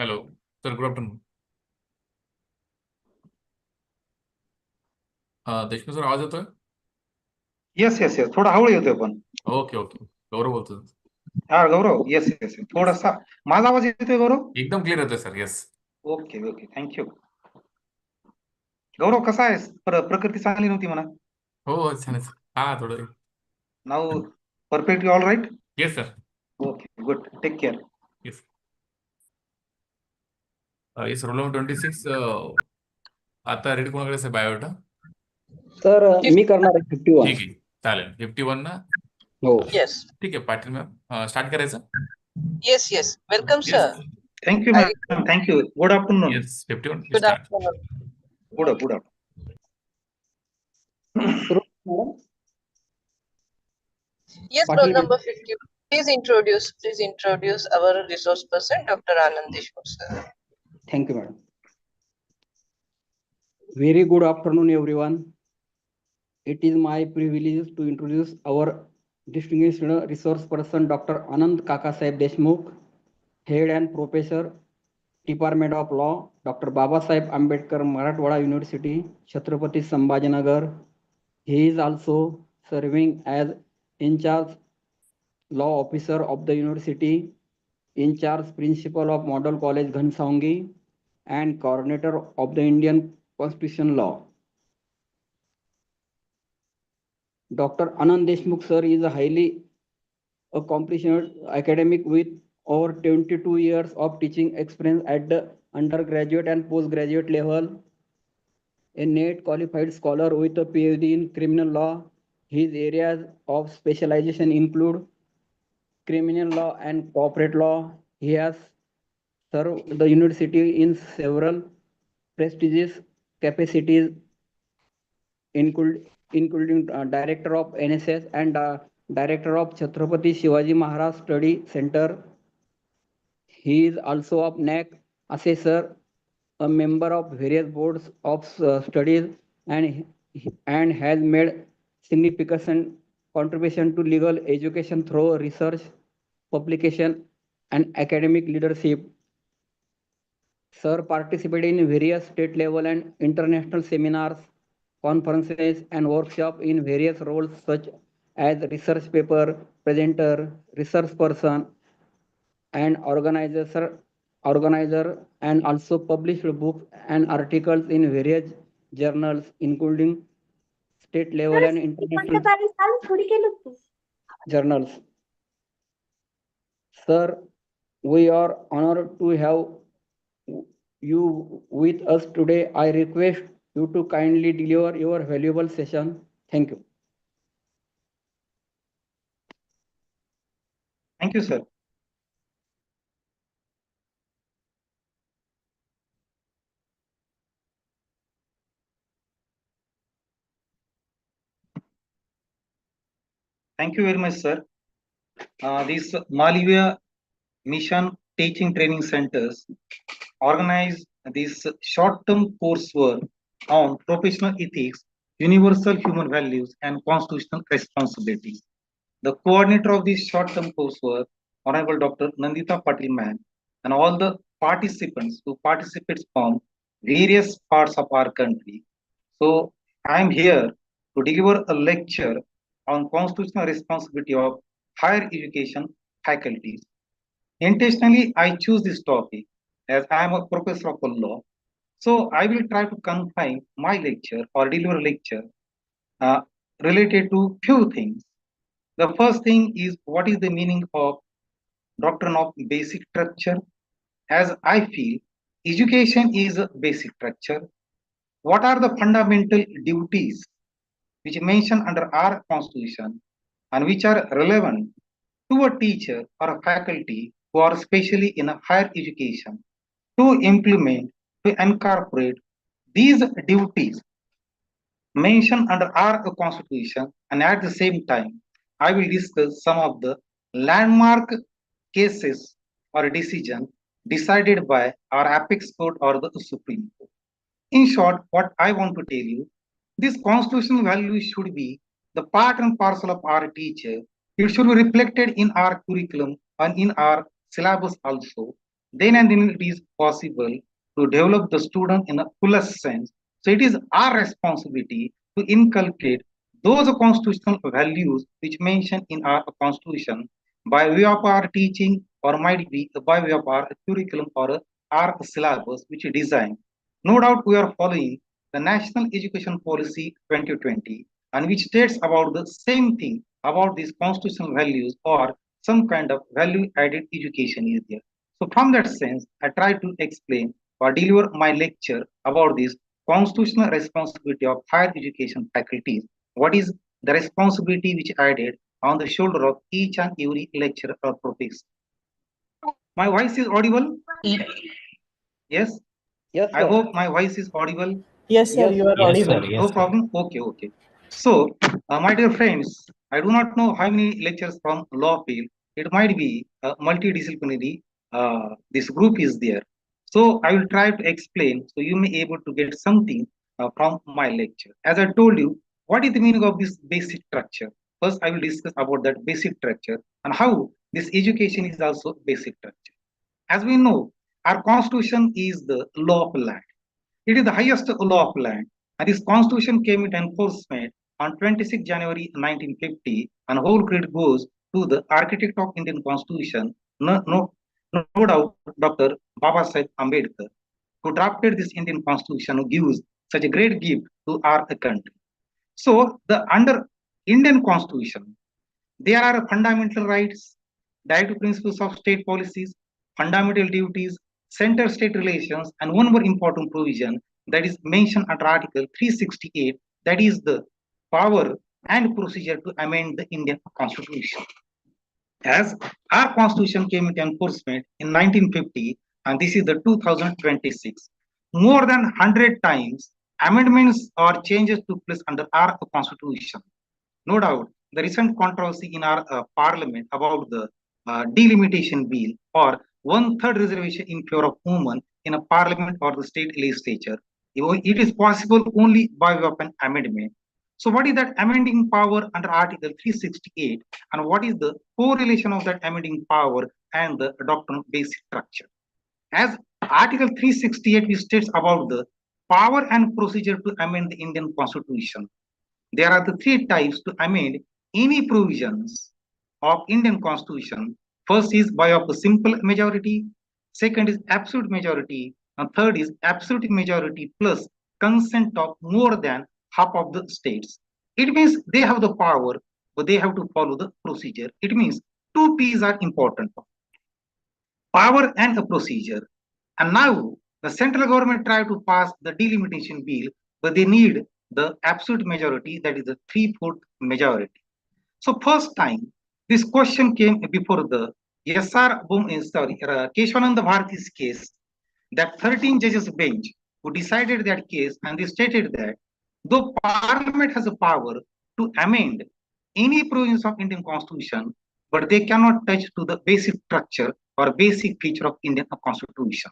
Hello sir, good afternoon. Deshmukh sir, आवाज येतोय? Yes yes yes थोडा हळू येतोय पण. ओके ओके, गौरव बोलतो. हा गौरव, येस येस थोडासा माझा आवाज येतोय गौरव? एकदम क्लिअर येतोय sir. Yes. Okay okay, thank you. Gaurav कसा आहेस? प्रकृती चांगली नव्हती म्हणा. हो हो, छान आहे सर. हा, थोडं. Now perfectly all right. Yes sir. Okay good, take care. Yes. Yes, roll number 26. आता रेडी कोणाकडे आहे बायोडा? तर मी करणार आहे 51. ठीक आहे, चालेल. 51 ना? हो. Yes, ठीक आहे, पाटील मॅम स्टार्ट करायचं. yes. Welcome, yes. sir. Thank you I ma'am, thank you. Good afternoon. Yes, 51 Good start. afternoon. Good good सुरू madam. Yes, roll Patil number 50. Please introduce our resource person, Dr. Anand Deshmukh, sir. Thank you, madam. Very good afternoon, everyone. It is my privilege to introduce our distinguished resource person, Dr. Anand Kakasaheb Deshmukh, Head and Professor, Department of Law, Dr. Babasaheb Ambedkar, Marathwada University, Chhatrapati Sambhajinagar. He is also serving as in charge law officer of the university, in charge principal of Model College Ghansongi, and coordinator of the Indian Constitution Law. Dr. Anand Deshmukh sir is a highly accomplished academic with over 22 years of teaching experience at the undergraduate and postgraduate level. A NET qualified scholar with a PhD in criminal law. His areas of specialization include criminal law and corporate law. He has served the university in several prestigious capacities, including director of NSS and director of Chhatrapati Shivaji Maharaj Study Center. He is also a NAC assessor, a member of various boards of studies, and has made significant contribution to legal education through research, publication, and academic leadership. Sir participated in various state level and international seminars, conferences, and workshops in various roles such as research paper, presenter, research person, and organizer, and also published books and articles in various journals, including state level and international journals. Sir, we are honored to have you with us today. I request you to kindly deliver your valuable session. Thank you. Thank you, sir. Thank you very much, sir. This Malivya Mission Teaching Training Centers organize this short-term coursework on professional ethics, universal human values, and constitutional responsibilities. The coordinator of this short-term coursework, Honorable Dr. Nandita Patil Ma'am, and all the participants who participate from various parts of our country. So I am here to deliver a lecture on constitutional responsibility of higher education faculties. Intentionally, I choose this topic as I am a professor of law. So I will try to confine my lecture or deliver a lecture uh, related to few things. The first thing is what is the meaning of doctrine of basic structure? As I feel, education is a basic structure. What are the fundamental duties which mentioned under our constitution and which are relevant to a teacher or a faculty who are especially in a higher education to implement, to incorporate these duties mentioned under our constitution, and at the same time, I will discuss some of the landmark cases or decision decided by our apex court or the Supreme Court. In short, what I want to tell you, this constitutional value should be the part and parcel of our teacher. It should be reflected in our curriculum and in our syllabus also. then and then it is possible to develop the student in a fullest sense. So it is our responsibility to inculcate those constitutional values which mentioned in our constitution by way of our teaching or might be by way of our curriculum or our syllabus which is designed. No doubt we are following the National Education Policy 2020 and which states about the same thing about these constitutional values or some kind of value added education is there. So from that sense, I try to explain or deliver my lecture about this constitutional responsibility of higher education faculties. What is the responsibility which added on the shoulder of each and every lecturer or professor? My voice is audible? Yes, Yes, I sir. hope my voice is audible. Yes, sir, Yes, you are Yes, audible. sir. No Yes, sir. problem. Okay. So, my dear friends, I do not know how many lectures from law field. It might be multidisciplinary. This group is there. So I will try to explain so you may able to get something from my lecture. As I told you, what is the meaning of this basic structure? First, I will discuss about that basic structure and how this education is also basic structure. As we know, our constitution is the law of land. It is the highest law of land, and this constitution came into enforcement on 26 January 1950, and whole credit goes to the architect of Indian constitution, no doubt, Dr. Baba Sahib Ambedkar, who drafted this Indian constitution, who gives such a great gift to our country. So, the under Indian constitution, there are fundamental rights, directive principles of state policies, fundamental duties, center-state relations, and one more important provision that is mentioned under Article 368, that is the power and procedure to amend the Indian Constitution. As our Constitution came into enforcement in 1950, and this is the 2026, more than 100 times amendments or changes took place under our Constitution. No doubt, the recent controversy in our parliament about the delimitation bill or one-third reservation in favor of women in a parliament or the state legislature, it is possible only by way of an amendment. So what is that amending power under Article 368 and what is the correlation of that amending power and the doctrine basic structure? As Article 368 states about the power and procedure to amend the Indian Constitution. There are the three types to amend any provisions of Indian Constitution. First is by of a simple majority, second is absolute majority, and third is absolute majority plus consent of more than half of the states. It means they have the power, but they have to follow the procedure. It means two P's are important: power and a procedure. And now the central government try to pass the delimitation bill, but they need the absolute majority, that is the 3/4 majority. So first time this question came before the Keshwananda Bharati's case, that 13 judges bench who decided that case, and they stated that though Parliament has a power to amend any provisions of Indian Constitution, but they cannot touch to the basic structure or basic feature of Indian Constitution.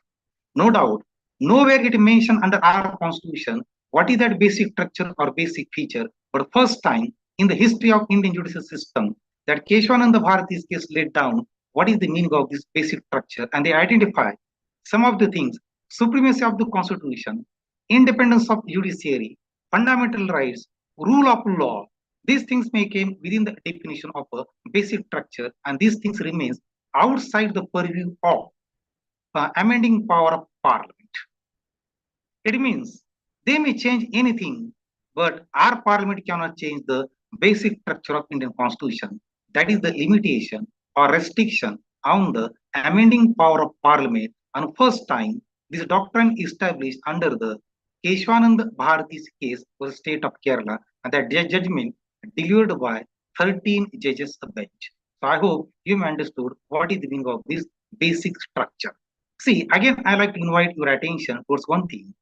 No doubt, nowhere it mentioned under our Constitution what is that basic structure or basic feature. But first time in the history of Indian judicial system that Keshwananda Bharati's case laid down what is the meaning of this basic structure, and they identify some of the things: supremacy of the Constitution, independence of judiciary, fundamental rights, rule of law. These things may come within the definition of a basic structure, and these things remains outside the purview of amending power of Parliament. It means they may change anything, but our Parliament cannot change the basic structure of Indian Constitution. That is the limitation or restriction on the amending power of Parliament. And first time, this doctrine established under the Keshwananda Bharati's case for the state of Kerala, and that judgment delivered by 13 judges bench. So I hope you understood what is the meaning of this basic structure. See, again, I like to invite your attention towards one thing.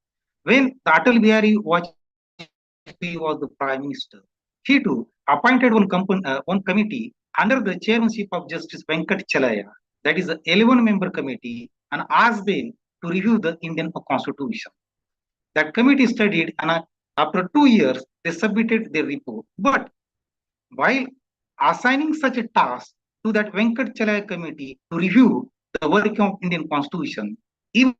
When Atal Bihari Vajpayee was the prime minister, he too appointed one committee under the chairmanship of Justice Venkat Chalaya, that is an 11-member committee, and asked them to review the Indian Constitution. That committee studied, and after 2 years, they submitted their report. But while assigning such a task to that Venkat Chalaya committee to review the working of Indian Constitution, even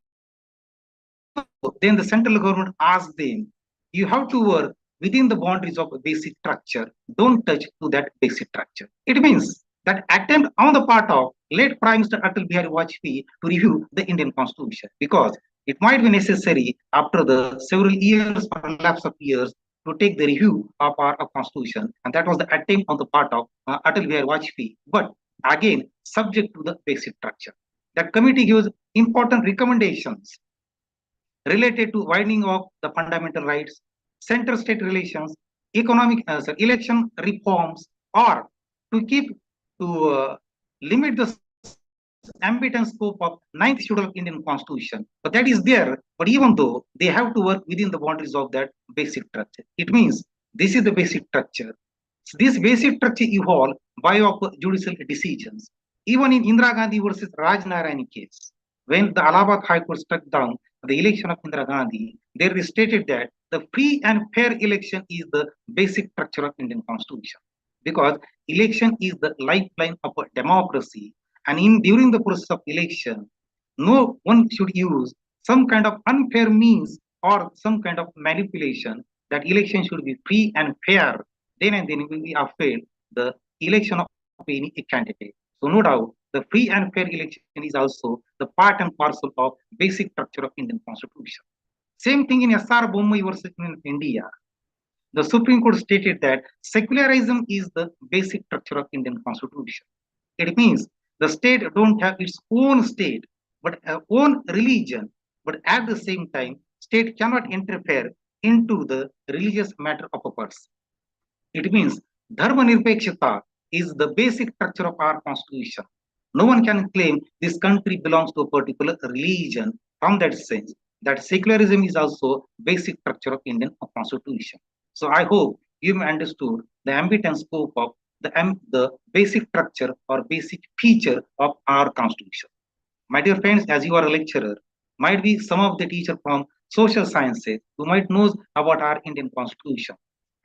then the central government asks them, you have to work within the boundaries of a basic structure. Don't touch to that basic structure. It means that attempt on the part of late Prime Minister Atal Bihari Vajpayee to review the Indian Constitution, because it might be necessary after the several years or lapse of years to take the review of our Constitution, and that was the attempt on the part of Atal Bihari Vajpayee. But again, subject to the basic structure. That committee gives important recommendations related to widening of the fundamental rights, center-state relations, economic election reforms, or to keep to limit the ambit and scope of ninth schedule of Indian Constitution. But that is there. But even though they have to work within the boundaries of that basic structure, it means this is the basic structure. So this basic structure evolved by of judicial decisions. Even in Indira Gandhi versus Raj Narayani case, when the Allahabad High Court struck down the election of Indira Gandhi, they stated that the free and fair election is the basic structure of Indian Constitution, because election is the lifeline of a democracy, and in during the process of election, no one should use some kind of unfair means or some kind of manipulation. That election should be free and fair. Then and then will be upheld the election of any candidate. So no doubt, the free and fair election is also the part and parcel of basic structure of Indian Constitution. Same thing in S.R. Bommai versus in India. The Supreme Court stated that secularism is the basic structure of Indian Constitution. It means the state don't have its own state, but own religion. But at the same time, state cannot interfere into the religious matter of a person. It means Dharma Nirpekshata is the basic structure of our constitution. No one can claim this country belongs to a particular religion from that sense. That secularism is also basic structure of Indian constitution. So I hope you have understood the ambit and scope of the basic structure or basic feature of our constitution. My dear friends, as you are a lecturer, might be some of the teacher from social sciences who might know about our Indian constitution.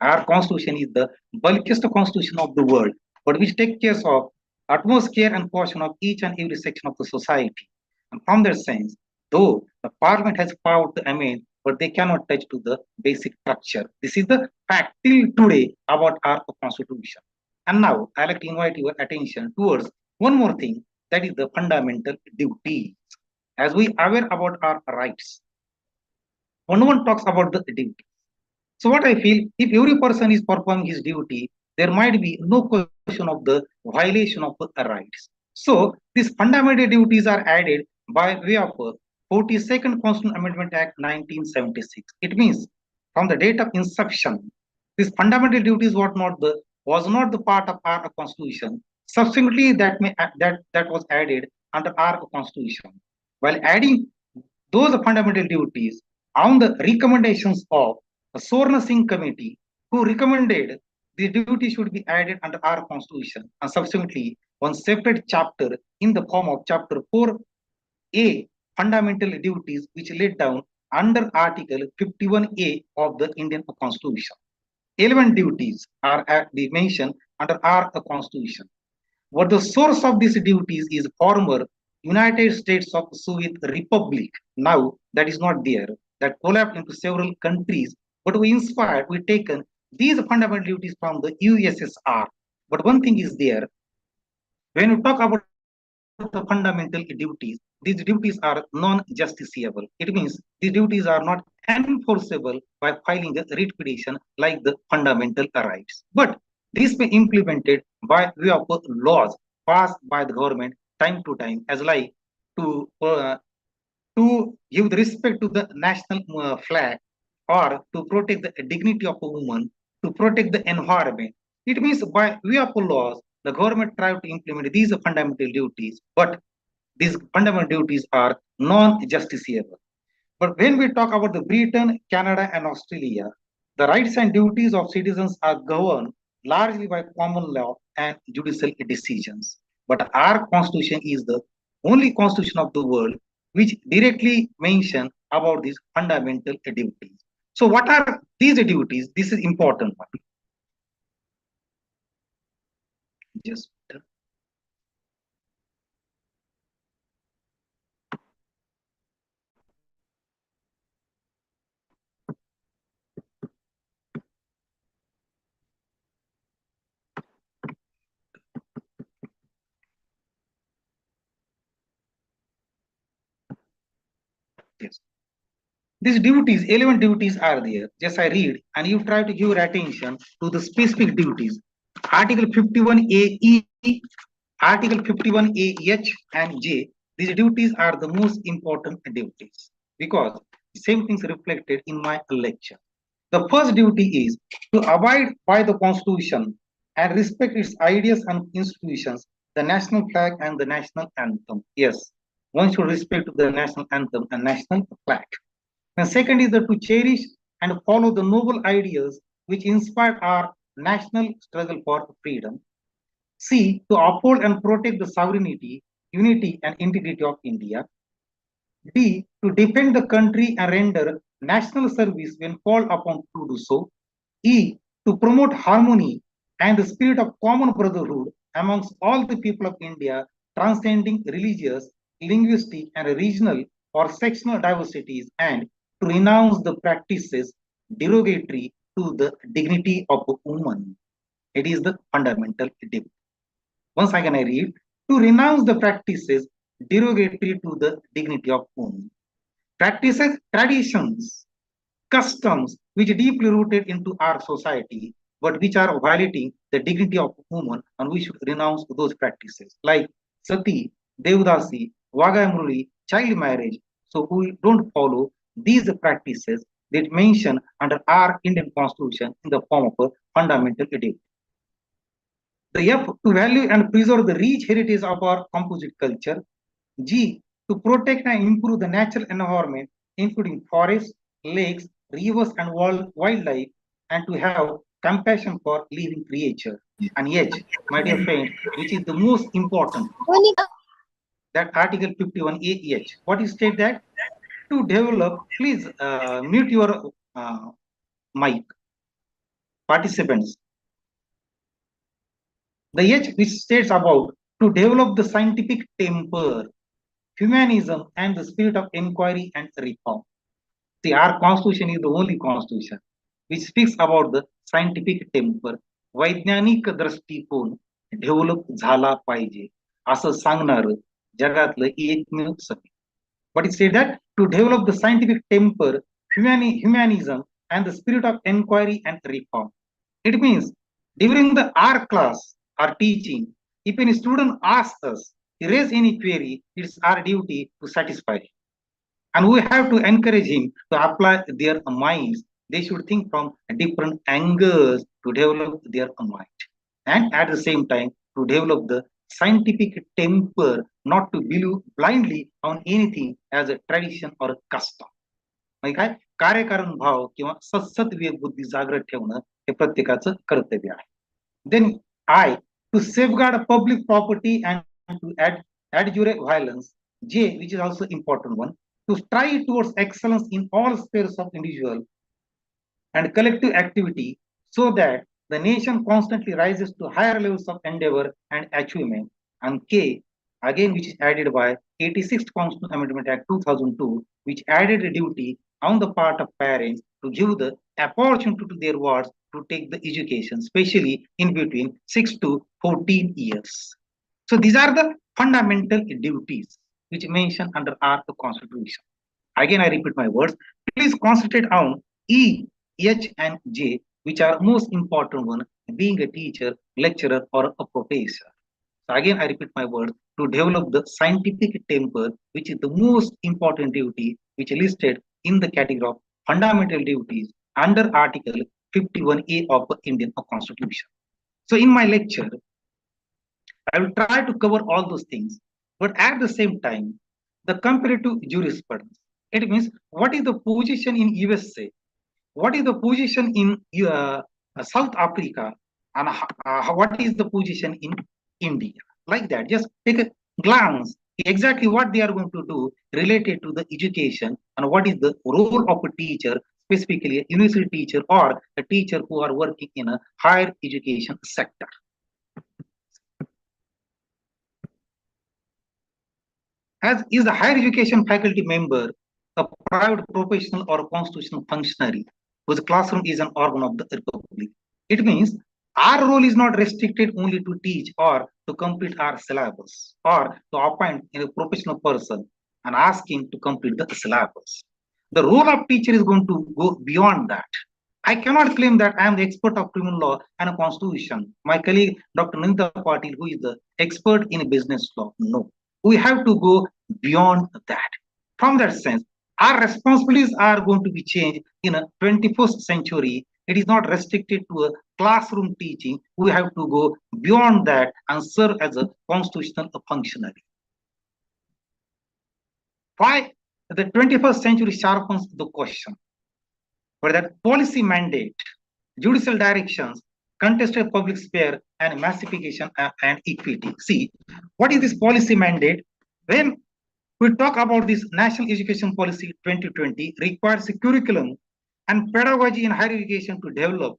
Our constitution is the bulkiest constitution of the world, but which takes care of utmost care and caution of each and every section of the society. And from that sense, though the parliament has power to amend, but they cannot touch to the basic structure. This is the fact till today about our constitution. And now I like to invite your attention towards one more thing, that is the fundamental duties. As we are aware about our rights, no one talks about the duty. So what I feel, if every person is performing his duty, there might be no question of the violation of the rights. So these fundamental duties are added by way of 42nd Constitutional Amendment Act 1976. It means from the date of inception, these fundamental duties was not the part of our constitution. Subsequently, that was added under our constitution. While adding those fundamental duties on the recommendations of a Swarna Singh committee, who recommended the duty should be added under our constitution, and subsequently one separate chapter in the form of chapter 4A, fundamental duties, which laid down under article 51A of the Indian constitution. 11 duties are mentioned under our constitution. What the source of these duties is former United States of Soviet Republic. Now that is not there. That collapsed into several countries. But we taken these fundamental duties from the USSR. But one thing is there. When you talk about the fundamental duties, these duties are non-justiciable. It means these duties are not enforceable by filing a writ petition like the fundamental rights. But this may be implemented by way of laws passed by the government time to time, as like to give the respect to the national flag, or to protect the dignity of a woman, to protect the environment. It means by way of laws, the government tried to implement these fundamental duties, but these fundamental duties are non-justiciable. But when we talk about the Britain, Canada, and Australia, the rights and duties of citizens are governed largely by common law and judicial decisions. But our constitution is the only constitution of the world which directly mention about these fundamental duties. So what are these duties? This is important one. Just Yes. These duties, 11 duties are there. Just I read and you try to give your attention to the specific duties. Article 51A E, Article 51A H and J. These duties are the most important duties because same things reflected in my lecture. The first duty is to abide by the Constitution and respect its ideas and institutions, the national flag and the national anthem. Yes, one should respect the national anthem and national flag. And second is that to cherish and follow the noble ideas which inspired our national struggle for freedom. C, to uphold and protect the sovereignty, unity, and integrity of India. D, to defend the country and render national service when called upon to do so. E, to promote harmony and the spirit of common brotherhood amongst all the people of India, transcending religious, linguistic, and regional or sectional diversities, and to renounce the practices derogatory to the dignity of a woman. It is the fundamental duty. Once again, I read, to renounce the practices derogatory to the dignity of woman. Practices, traditions, customs which are deeply rooted into our society, but which are violating the dignity of woman, and we should renounce those practices like sati, devdasi, vagamruli, child marriage. So we don't follow these practices that mentioned under our Indian Constitution in the form of a fundamental duty. The F, to value and preserve the rich heritage of our composite culture. G, to protect and improve the natural environment, including forests, lakes, rivers, and wildlife, and to have compassion for living creature. And H, my dear friend, which is the most important, that Article 51A H. What is state that? To develop, please mute your mic, participants. The H which states about to develop the scientific temper, humanism, and the spirit of inquiry and reform. See, our constitution is the only constitution which speaks about the scientific temper, वैज्ञानिक दृष्टिकोन develop झाला पाहिजे असं सांगणार जगातलं एकमेव सभे. But it said that to develop the scientific temper, humanism, and the spirit of inquiry and reform. It means during the R class or teaching, if any student asks us to raise any query, it's our duty to satisfy him. And we have to encourage him to apply their minds. They should think from different angles to develop their mind. And at the same time, to develop the scientific temper, not to believe blindly on anything as a tradition or a custom. म्हणजे काय कार्यकारण भाव किंवा सत्सत विवेक बुद्धी जागृत ठेवणं हे प्रत्येकाचं कर्तव्य आहे. Then I, to safeguard public property and to adjure violence. J, which is also important one, to strive towards excellence in all spheres of individual and collective activity so that the nation constantly rises to higher levels of endeavor and achievement. And K, again, which is added by 86th Constitutional Amendment Act 2002, which added a duty on the part of parents to give the opportunity to their wards to take the education, especially in between 6 to 14 years. So these are the fundamental duties which mentioned under our Constitution. Again, I repeat my words. Please concentrate on E, H, and J, which are most important one, being a teacher, lecturer, or a professor. So again, I repeat my words, to develop the scientific temper, which is the most important duty, which is listed in the category of fundamental duties under Article 51A of the Indian Constitution. So in my lecture, I will try to cover all those things, but at the same time, the comparative jurisprudence. It means what is the position in USA, what is the position in South Africa, and what is the position in India. Like that, just take a glance exactly what they are going to do related to the education and what is the role of a teacher, specifically a university teacher or a teacher who are working in a higher education sector. As is the higher education faculty member, a private professional or a constitutional functionary whose classroom is an organ of the Republic. It means our role is not restricted only to teach or to complete our syllabus or to appoint a professional person. and ask him to complete the syllabus. The role of teacher is going to go beyond that. I cannot claim that I am the expert of criminal law and constitution. My colleague, Dr. Nindita Patil, who is the expert in business law, no. We have to go beyond that. From that sense, our responsibilities are going to be changed in a 21st century. It is not restricted to a classroom teaching. We have to go beyond that and serve as a constitutional functionary. Why the 21st century sharpens the question? For that policy mandate, judicial directions, contested public sphere, and massification and equity. See, what is this policy mandate? When we talk about this National Education Policy 2020 requires a curriculum and pedagogy in higher education to develop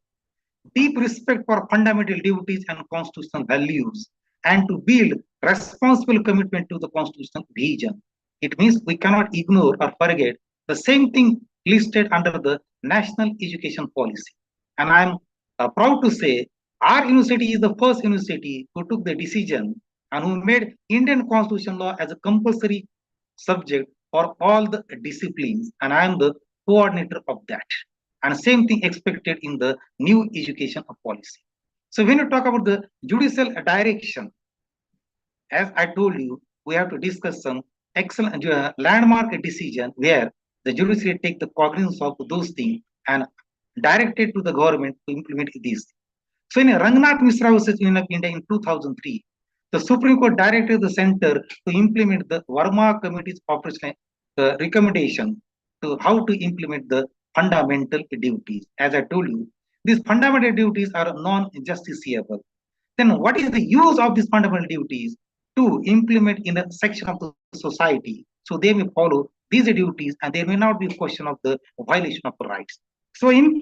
deep respect for fundamental duties and constitutional values and to build responsible commitment to the constitutional vision. It means we cannot ignore or forget the same thing listed under the National Education Policy. And I'm proud to say our university is the first university who took the decision and who made Indian constitutional law as a compulsory subject for all the disciplines. And I am the coordinator of that. And same thing expected in the new education policy. So when you talk about the judicial direction, as I told you, we have to discuss some excellent landmark decision where the judiciary take the cognizance of those things and direct it to the government to implement these. So in Rangnath Misra versus Union of India in 2003, the Supreme Court directed the center to implement the Verma Committee's operational recommendation to how to implement the fundamental duties. As I told you, these fundamental duties are non-justiciable. Then what is the use of these fundamental duties? To implement in a section of the society, so they may follow these duties and there may not be a question of the violation of rights. So in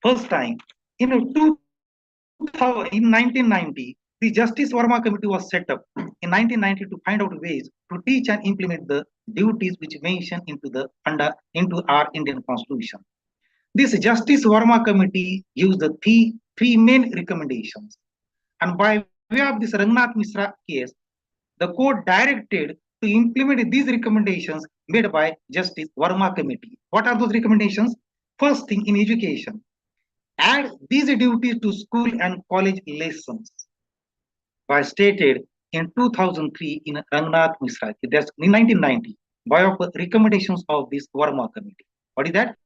first time, in 1990, the Justice Verma Committee was set up in 1990 to find out ways to teach and implement the duties which mentioned into our Indian Constitution. This Justice Verma Committee used the three main recommendations, and by way of this Rangnath Misra case, the court directed to implement these recommendations made by Justice Verma Committee. What are those recommendations? First thing, in education, add these duties to school and college lessons by stated in 2003 in Rangnath Misra. That's in 1990 by recommendations of this Verma Committee. What is that?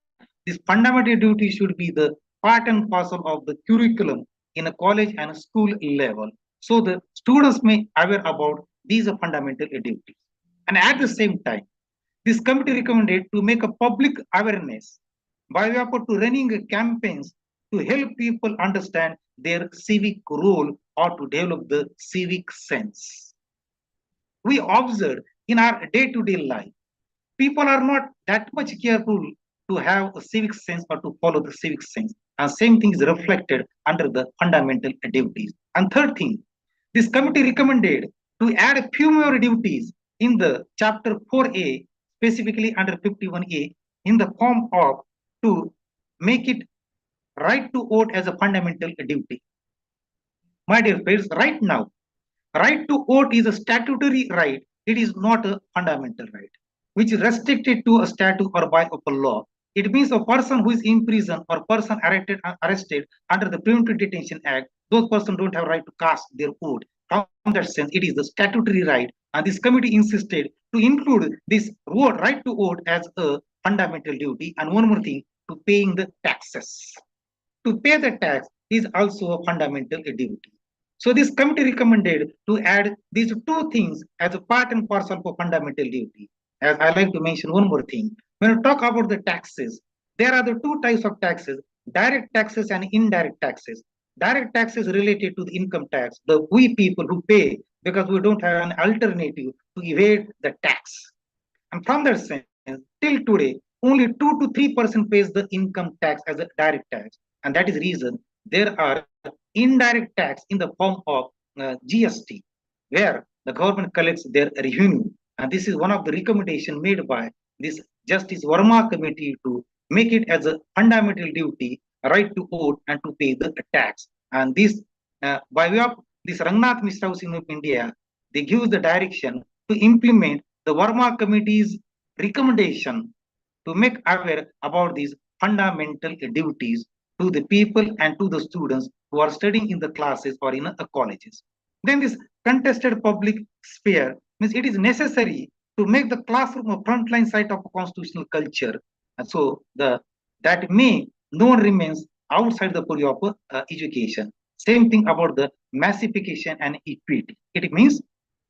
This fundamental duty should be the part and parcel of the curriculum in a college and a school level, so the students may aware about these are fundamental duties. And at the same time, this committee recommended to make a public awareness by way of to running campaigns to help people understand their civic role or to develop the civic sense. We observe in our day-to-day life, people are not that much careful to have a civic sense or to follow the civic sense. And same thing is reflected under the fundamental duties. And third thing, this committee recommended to add a few more duties in the chapter 4A, specifically under 51A, in the form of to make it right to vote as a fundamental duty. My dear friends, right now, right to vote is a statutory right. It is not a fundamental right, which is restricted to a statute or by a law. It means a person who is in prison or person arrested under the Preventive Detention Act, those persons don't have right to cast their vote. From that sense, it is the statutory right, and this committee insisted to include this right to vote as a fundamental duty. And one more thing, to paying the taxes. To pay the tax is also a fundamental duty. So this committee recommended to add these two things as a part and parcel of fundamental duty. As I like to mention one more thing, when we talk about the taxes, there are the two types of taxes: direct taxes and indirect taxes. Direct taxes related to the income tax, the we people who pay because we don't have an alternative to evade the tax. And from that sense, till today, only 2 to 3% pays the income tax as a direct tax. And that is the reason there are indirect tax in the form of GST, where the government collects their revenue. And this is one of the recommendations made by this Justice Verma Committee to make it as a fundamental duty, right to vote and to pay the tax. And this, by way of this Rangnath Misra House in India, they give the direction to implement the Verma Committee's recommendation to make aware about these fundamental duties to the people and to the students who are studying in the classes or in colleges. Then this contested public sphere means it is necessary to make the classroom a frontline site of constitutional culture. And so that may no one remains outside the purview of education. Same thing about the massification and equity. It means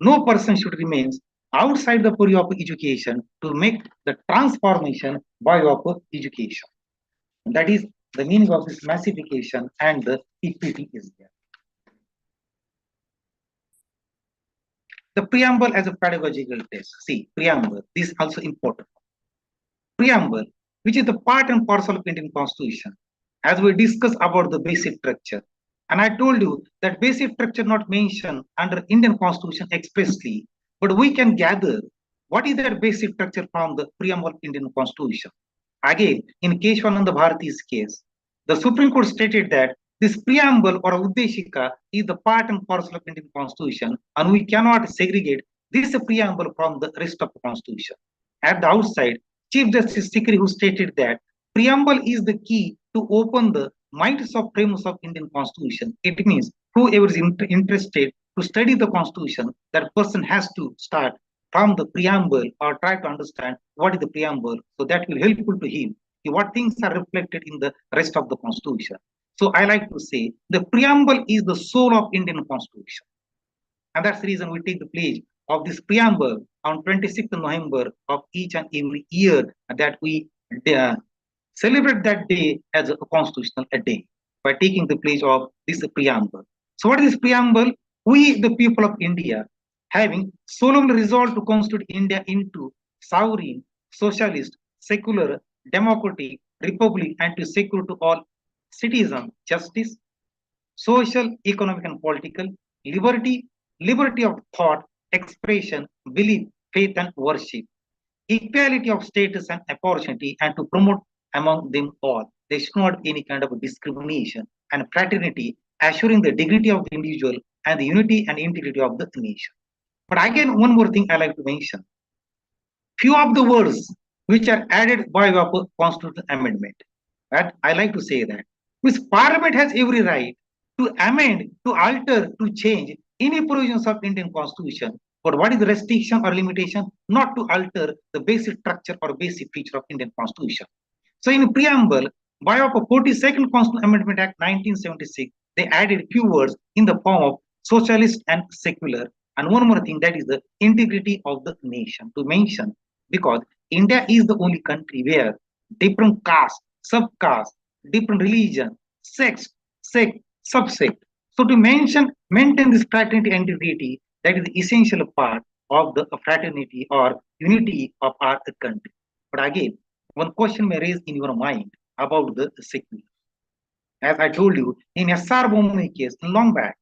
no person should remain outside the purview of education to make the transformation by of education. That is the meaning of this massification and the equity is there. The preamble as a pedagogical test. See, preamble, this is also important. Preamble, which is the part and parcel of Indian Constitution, as we discuss about the basic structure. And I told you that basic structure not mentioned under Indian Constitution expressly, but we can gather what is that basic structure from the preamble of Indian Constitution. Again, in Keshwananda Bharati's case, the Supreme Court stated that this preamble or Uddeshika is the part and parcel of Indian Constitution, and we cannot segregate this preamble from the rest of the Constitution. At the outside, Chief Justice Sikri, who stated that preamble is the key to open the minds of framers of Indian Constitution. It means whoever is interested to study the Constitution, that person has to start from the preamble or try to understand what is the preamble, so that will helpful to him what things are reflected in the rest of the Constitution. So I like to say the preamble is the soul of Indian Constitution. And that's the reason we take the pledge of this preamble on 26th November of each and every year, that we celebrate that day as a constitutional day by taking the pledge of this preamble. So what is this preamble? We, the people of India, having solemnly resolved to constitute India into sovereign, socialist, secular, democratic republic, and to secure to all citizens justice, social, economic, and political liberty, liberty of thought, expression, belief, faith, and worship, equality of status and opportunity, and to promote among them all. There should not be any kind of discrimination, and fraternity, assuring the dignity of the individual and the unity and integrity of the nation. But again, one more thing I like to mention. Few of the words which are added by a constitutional amendment. Right? I like to say that. Which Parliament has every right to amend, to alter, to change any provisions of Indian Constitution. But what is the restriction or limitation? Not to alter the basic structure or basic feature of Indian Constitution. So in preamble, by of 42nd Constitutional Amendment Act 1976, they added few words in the form of socialist and secular. And one more thing, that is the integrity of the nation to mention, because India is the only country where different castes, subcastes, different religion, sex, sect, subsect. So to maintain this fraternity and integrity, that is the essential part of the fraternity or unity of our country. But again, one question may raise in your mind about the secular. As I told you, in S.R. Bomani case, long back,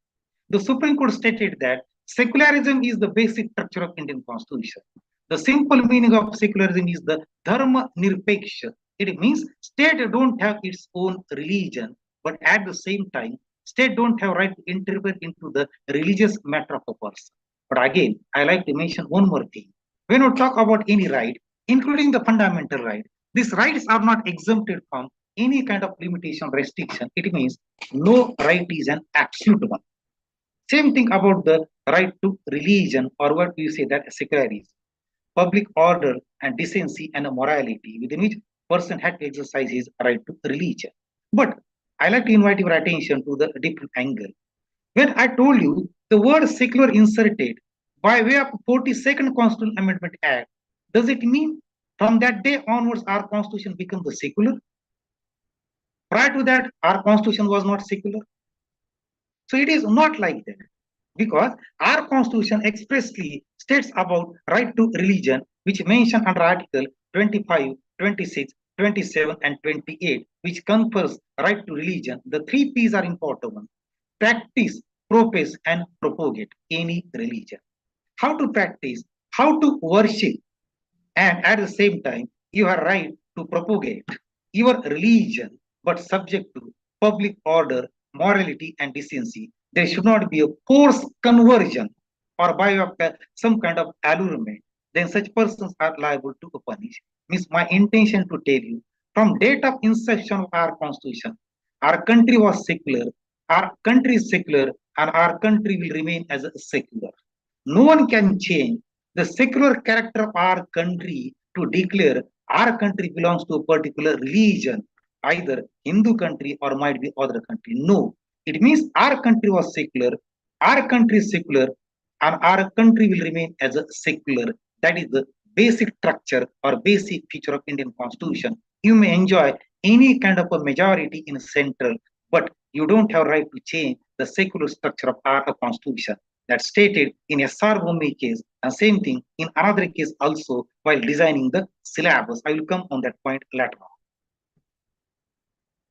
the Supreme Court stated that secularism is the basic structure of Indian Constitution. The simple meaning of secularism is the dharma nirpeksha. It means state don't have its own religion, but at the same time, state don't have right to interfere into the religious matter of a person. But again, I like to mention one more thing. When we talk about any right, including the fundamental right, these rights are not exempted from any kind of limitation, restriction. It means no right is an absolute one. Same thing about the right to religion, or what you say that secularism, public order and decency and morality, within which person had to exercise his right to religion. But I like to invite your attention to the different angle. When I told you the word secular inserted by way of 42nd Constitutional Amendment Act, does it mean from that day onwards our constitution becomes the secular? Prior to that, our constitution was not secular. So it is not like that, because our constitution expressly states about right to religion, which mentioned under Article 25, 26, 27, and 28, which confers right to religion. The 3 P's are important ones: practice, profess, and propagate any religion. How to practice, how to worship, and at the same time, you have right to propagate your religion, but subject to public order, morality, and decency. There should not be a forced conversion or by some kind of allurement. then such persons are liable to punish. Means my intention to tell you, from date of inception of our constitution, our country was secular, our country is secular, and our country will remain as a secular. No one can change the secular character of our country to declare our country belongs to a particular religion, either Hindu country or might be other country. No, it means our country was secular, our country is secular, and our country will remain as a secular. That is the basic structure or basic feature of Indian constitution. You may enjoy any kind of a majority in central, but you don't have right to change the secular structure of our constitution. That's stated in a Sarvabhaumi case, and same thing in another case also while designing the syllabus. I will come on that point later on.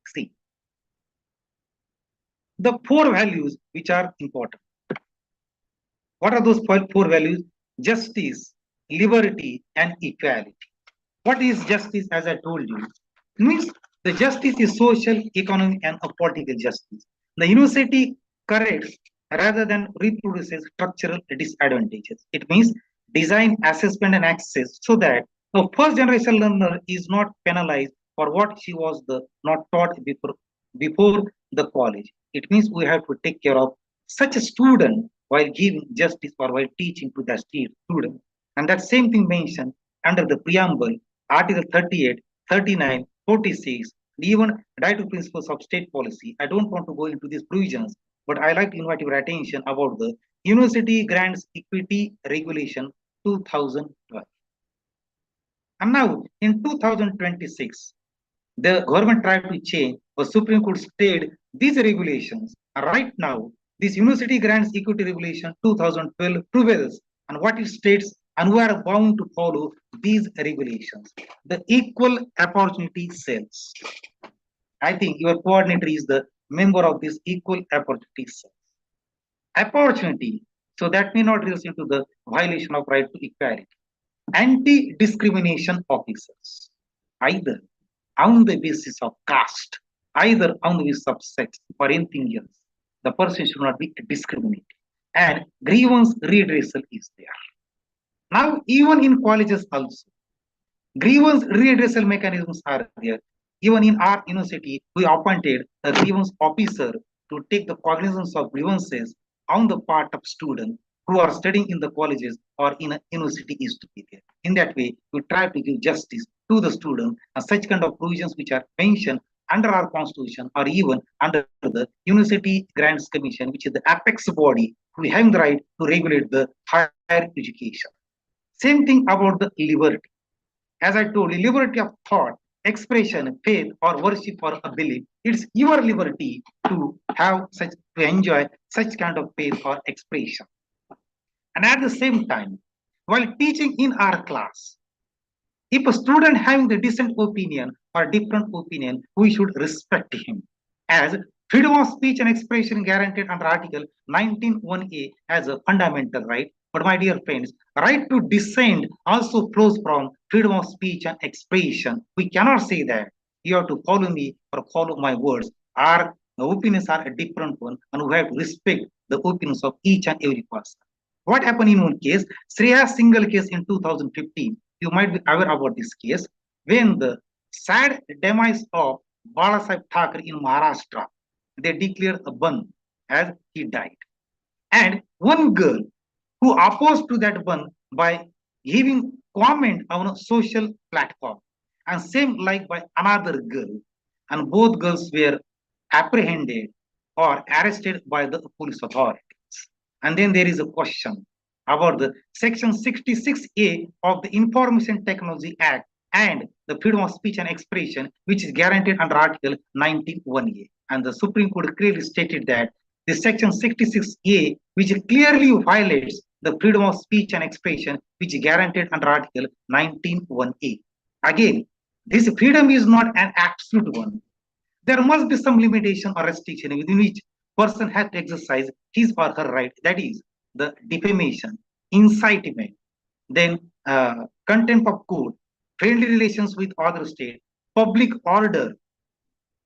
See, the four values which are important. What are those four values? Justice, liberty, and equality. What is justice? As I told you, it means the justice is social, economic, and political justice. The university corrects rather than reproduces structural disadvantages. It means design, assessment, and access so that the first generation learner is not penalized for what she was not taught before the college. It means we have to take care of such a student while giving justice or while teaching to the student. And that same thing mentioned under the preamble, Article 38, 39, 46, even directive principles of state policy. I don't want to go into these provisions, but I like to invite your attention about the University Grants Equity Regulation 2012. And now in 2026, the government tried to change, but Supreme Court stayed these regulations. And right now, this University Grants Equity Regulation 2012 prevails, and what it states, and we are bound to follow these regulations. The equal opportunity cells. I think your coordinator is the member of this equal opportunity cells. Opportunity, so that may not result into the violation of right to equality. Anti-discrimination officers, either on the basis of caste, either on the basis of sex or anything else, the person should not be discriminated. And grievance redressal is there. Now, even in colleges also, grievance redressal mechanisms are there. Even in our university, we appointed a grievance officer to take the cognizance of grievances on the part of students who are studying in the colleges or in a university is to be there. In that way, we try to give justice to the student, and such kind of provisions which are mentioned under our constitution or even under the University Grants Commission, which is the apex body, we have the right to regulate the higher education. Same thing about the liberty. As I told you, liberty of thought, expression, faith, or worship or a belief. It's your liberty to have such, to enjoy such kind of faith or expression. And at the same time, while teaching in our class, if a student having the decent opinion or different opinion, we should respect him. As freedom of speech and expression guaranteed under Article 19(1)(a) as a fundamental right. But my dear friends, right to dissent also flows from freedom of speech and expression. We cannot say that you have to follow me or follow my words. Our opinions are a different one, and we have to respect the opinions of each and every person. What happened in one case, Shreya's single case in 2015, you might be aware about this case, when the sad demise of Balasaheb Thackeray in Maharashtra, they declared a ban as he died. And one girl who opposed to that ban by giving comment on a social platform, and same like by another girl, and both girls were apprehended or arrested by the police authorities. And then there is a question about the section 66A of the Information Technology Act and the freedom of speech and expression, which is guaranteed under Article 19(1)(a). And the Supreme Court clearly stated that the section 66A, which clearly violates the freedom of speech and expression, which is guaranteed under Article 19(1)(a). Again, this freedom is not an absolute one. There must be some limitation or restriction within which person has to exercise his or her right. That is the defamation, incitement, then contempt of court, friendly relations with other state, public order.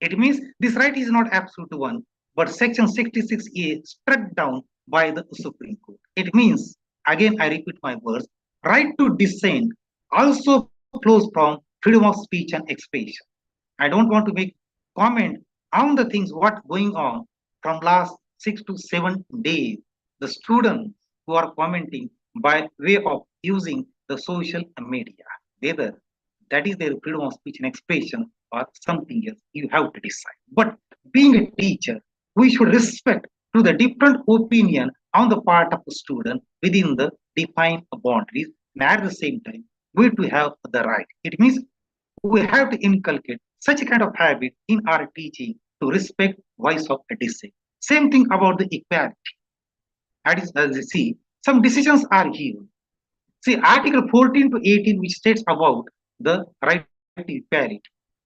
It means this right is not absolute one, but section 66A struck down by the Supreme Court. It means, again I repeat my words, right to dissent also flows from freedom of speech and expression. I don't want to make comment on the things what going on from last 6 to 7 days. The students who are commenting by way of using the social media, whether that is their freedom of speech and expression or something else, you have to decide. But being a teacher, we should respect to the different opinion on the part of the student within the defined boundaries, and at the same time, we to have the right. It means we have to inculcate such a kind of habit in our teaching to respect voice of a dissent. Same thing about the equality. As you see, some decisions are here. See, Article 14 to 18, which states about the right to equality,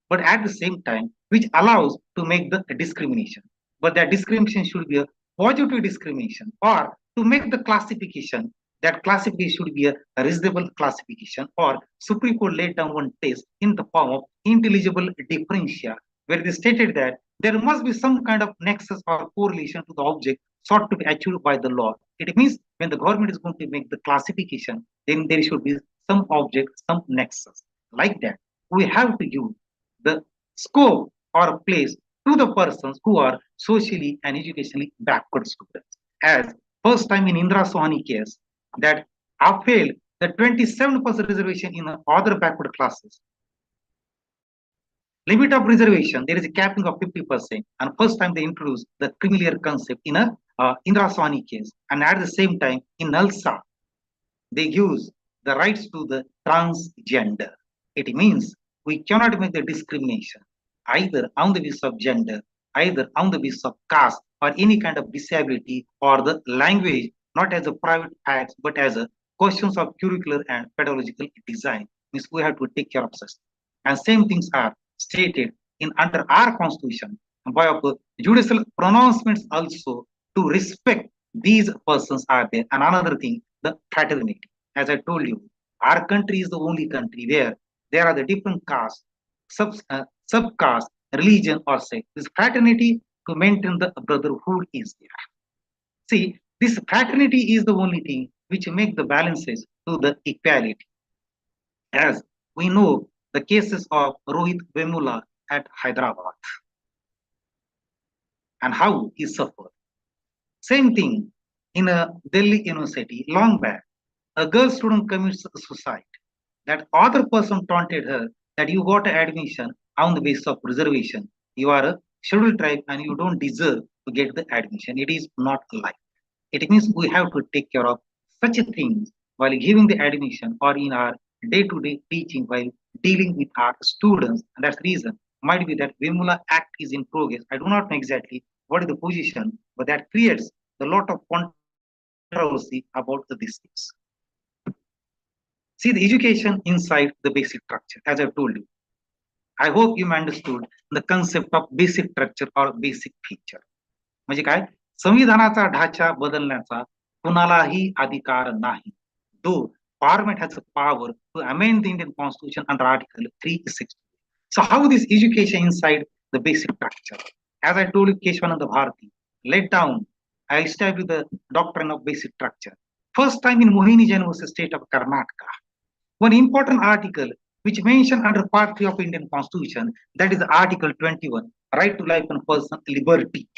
but at the same time, which allows to make the discrimination. But that discrimination should be a positive discrimination, or to make the classification, that classification should be a reasonable classification, or Supreme Court laid down one test in the form of intelligible differentia, where they stated that there must be some kind of nexus or correlation to the object sought to be achieved by the law. It means when the government is going to make the classification, then there should be some object, some nexus. Like that, we have to use the scope or place to the persons who are socially and educationally backward students. As first time in Indra Sohani case that upheld the 27% reservation in other backward classes. Limit of reservation, there is a capping of 50%, and first time they introduced the creamier concept in a Indra Sohani case, and at the same time in Nalsa, they use the rights to the transgender. It means we cannot make the discrimination either on the basis of gender, either on the basis of caste, or any kind of disability or the language, not as a private acts, but as a questions of curricular and pedagogical design. Means we have to take care of such. And same things are stated in under our constitution by judicial pronouncements also to respect these persons are there. And another thing, the fraternity. As I told you, our country is the only country where there are the different castes, subcaste, religion, or sect. This fraternity to maintain the brotherhood is there. See, this fraternity is the only thing which make the balances to the equality. As we know, the cases of Rohit Vemula at Hyderabad and how he suffered. Same thing in a Delhi University long back. A girl student commits suicide. That other person taunted her that you got admission on the basis of reservation. You are a scheduled tribe and you don't deserve to get the admission. It is not like. It means we have to take care of such things while giving the admission or in our day-to-day teaching while dealing with our students. And that's the reason. Might be that Vimula Act is in progress. I do not know exactly what is the position, but that creates a lot of controversy about these things. See the education inside the basic structure, as I've told you. I hope you understood the concept of basic structure or basic feature. म्हणजे काय संविधानाचा ढाचा बदलण्याचा कुणालाही अधिकार नाही. Though Parliament has a power to amend the Indian Constitution under Article 360. So how this education inside the basic structure? As I told you, Keshwananda Bharati laid down, I established the doctrine of basic structure. First time in Mohini University, state of Karnataka. One important article which mentioned under Part 3 of Indian Constitution, that is Article 21, right to life and personal liberty,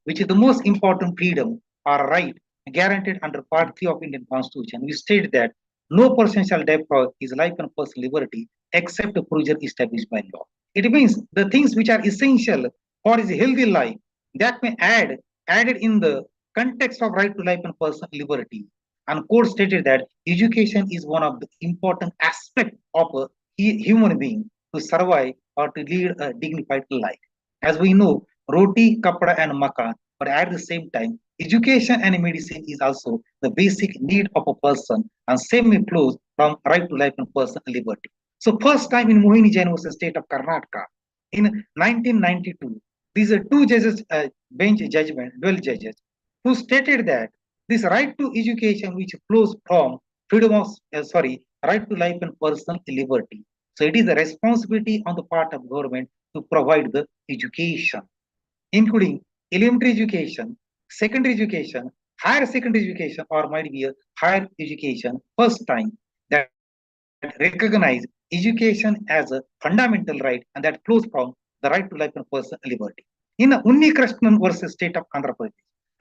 which is the most important freedom or right guaranteed under Part 3 of Indian Constitution. We state that no person shall deprive his life and personal liberty except a provision established by law. It means the things which are essential for his healthy life that may added in the context of right to life and personal liberty. And court stated that education is one of the important aspects of a human being to survive or to lead a dignified life. As we know, roti, kapda, and makan, but at the same time, education and medicine is also the basic need of a person, and same flows from right to life and personal liberty. So first time in Mohini University, state of Karnataka, in 1992, these are two judges, bench judgment, dual judges, who stated that this right to education which flows from freedom of, right to life and personal liberty. So it is a responsibility on the part of government to provide the education, including elementary education, secondary education, higher secondary education, or might be a higher education. First time that recognize education as a fundamental right and that flows from the right to life and personal liberty. In Unnikrishnan versus State of Andhra Pradesh,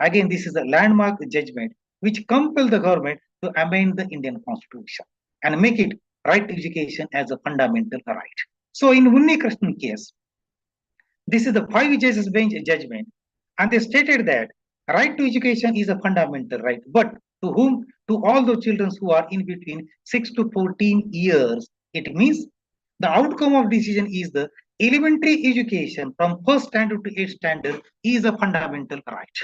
again, this is a landmark judgment which compelled the government to amend the Indian Constitution and make it right to education as a fundamental right. So in Unnikrishnan case, this is the 5 judges bench judgment, and they stated that right to education is a fundamental right, but to whom? To all the children who are in between 6 to 14 years. It means the outcome of decision is the elementary education from first standard to 8th standard is a fundamental right.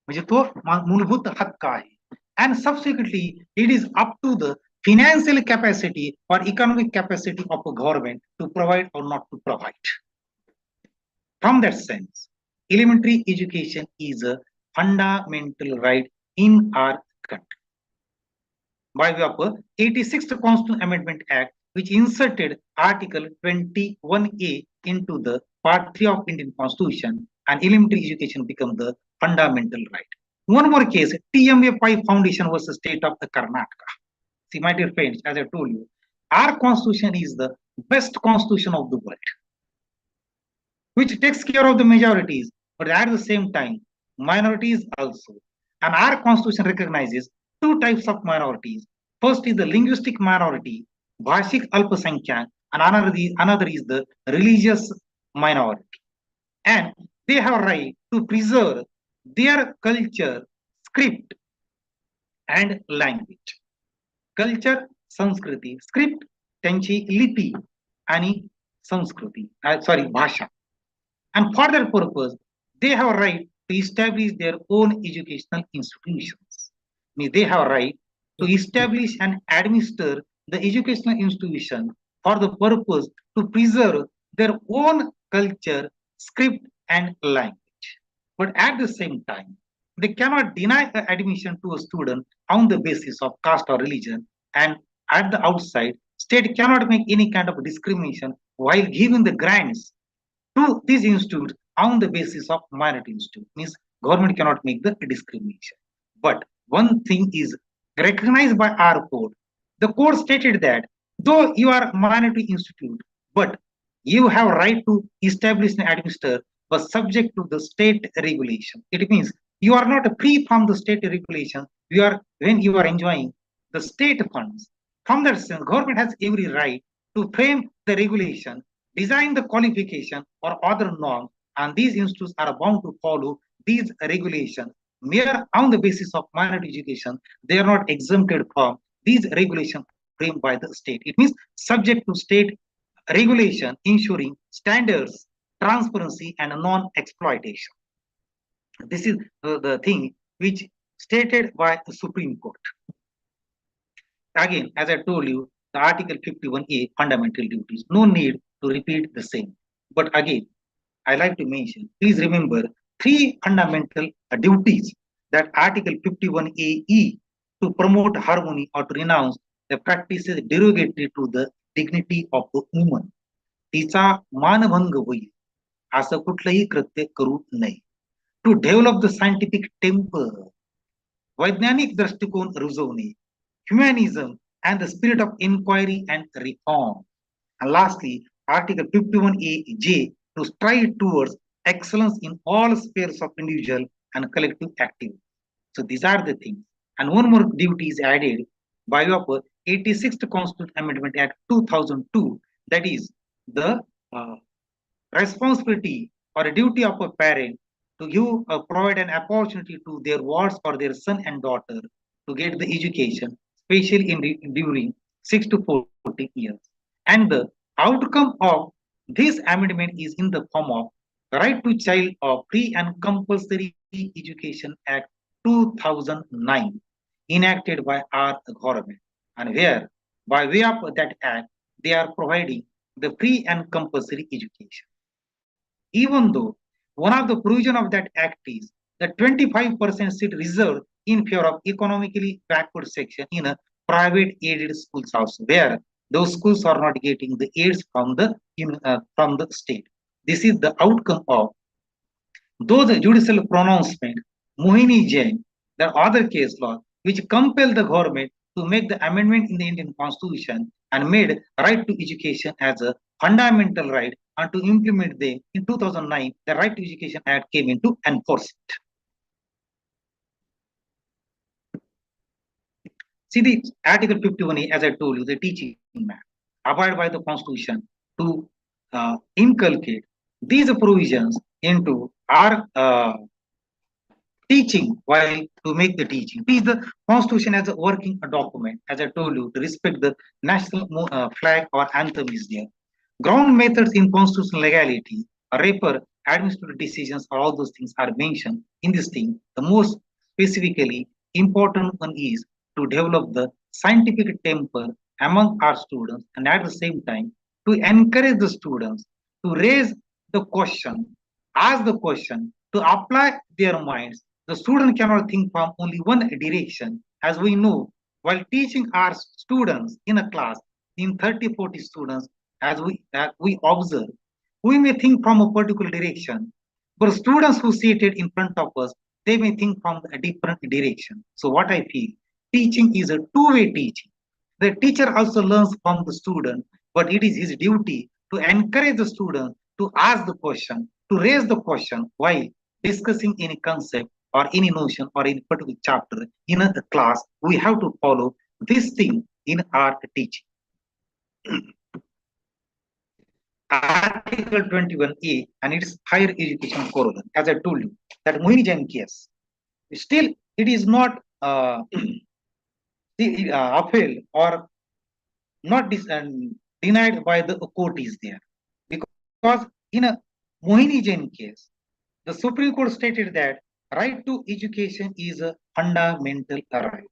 म्हणजे तो मूलभूत हक्क आहे. And subsequently, it is up to the financial capacity or economic capacity of a government to provide or not to provide. From that sense, elementary education is a fundamental right in our country. By way of 86th Constitutional Amendment Act, which inserted Article 21A into the Part 3 of Indian Constitution, and elementary education became the fundamental right. One more case, TMA 5 Foundation versus State of Karnataka. See, my dear friends, as I told you, our constitution is the best constitution of the world, which takes care of the majorities, but at the same time, minorities also. And our constitution recognizes 2 types of minorities. First is the linguistic minority, Bhashik Alpasankyan, and another is the religious minority. And they have right to preserve their culture, script, and language. Culture, Sanskriti, script, त्यांची लिपी आणि संस्कृती, भाषा. And for that purpose, they have a right to establish their own educational institutions. Means they have a right to establish and administer the educational institution for the purpose to preserve their own culture, script, and language. But at the same time, they cannot deny admission to a student on the basis of caste or religion. And at the outside, state cannot make any kind of discrimination while giving the grants to these institutes on the basis of minority institute. Means government cannot make the discrimination. But one thing is recognized by our court. The court stated that though you are minority institute, but you have right to establish and administer, but subject to the state regulation. It means you are not free from the state regulation. You are when you are enjoying the state funds. From that sense, government has every right to frame the regulation, design the qualification or other norms, and these institutes are bound to follow these regulations. Mere on the basis of minority education, they are not exempted from these regulations framed by the state. It means subject to state regulation, ensuring standards, transparency, and non-exploitation. This is the thing which stated by the Supreme Court. Again, as I told you, the Article 51A fundamental duties. No need to repeat the same. But again, I like to mention, please remember 3 fundamental duties that Article 51AE to promote harmony or to renounce the practices derogatory to the dignity of the woman. तिचा मानभंग होईल असं कुठलंही कृत्य करू नये. To develop the scientific temper, वैज्ञानिक दृष्टिकोन रुजवणे, humanism and the spirit of inquiry and reform. And lastly, Article 51AJ to strive towards excellence in all spheres of individual and collective activity. So these are the things. And one more duty is added by way of 86th Constitutional Amendment Act 2002, that is the responsibility or a duty of a parent to give provide an opportunity to their wards or their son and daughter to get the education, especially during 6 to 14 years. And the outcome of this amendment is in the form of Right to Child of Free and Compulsory Education Act 2009, enacted by our government, and where by way of that act they are providing the free and compulsory education. Even though one of the provision of that act is the 25% seat reserved in favor of economically backward section in a private aided schools also, where those schools are not getting the aids from the state. This is the outcome of those judicial pronouncement, Mohini Jain, the other case law, which compel the government to make the amendment in the Indian Constitution and made right to education as a fundamental right, and to implement them in 2009, the Right to Education Act came into enforcement. See the Article 51A, as I told you, the teaching man, abide by the Constitution to inculcate these provisions into our teaching while to make the teaching. It is the Constitution as a working document, as I told you, to respect the national flag or anthem is there. Ground methods in constitutional legality, refer administrative decisions, all those things are mentioned in this thing. The most specifically important one is to develop the scientific temper among our students, and at the same time to encourage the students to raise the question, ask the question, to apply their minds. The student cannot think from only one direction. As we know, while teaching our students in a class in 30-40 students, as we observe, we may think from a particular direction, but students who seated in front of us, they may think from a different direction. So what I feel, teaching is a two-way teaching. The teacher also learns from the student, but it is his duty to encourage the student to ask the question, to raise the question while discussing any concept or any notion or any particular chapter in a class. We have to follow this thing in our teaching. Article 21A and its higher education corollary, as I told you, that Mohini Jain case, still it is not upheld or not denied by the court is there. Because in a Mohini Jain case, the Supreme Court stated that right to education is a fundamental right.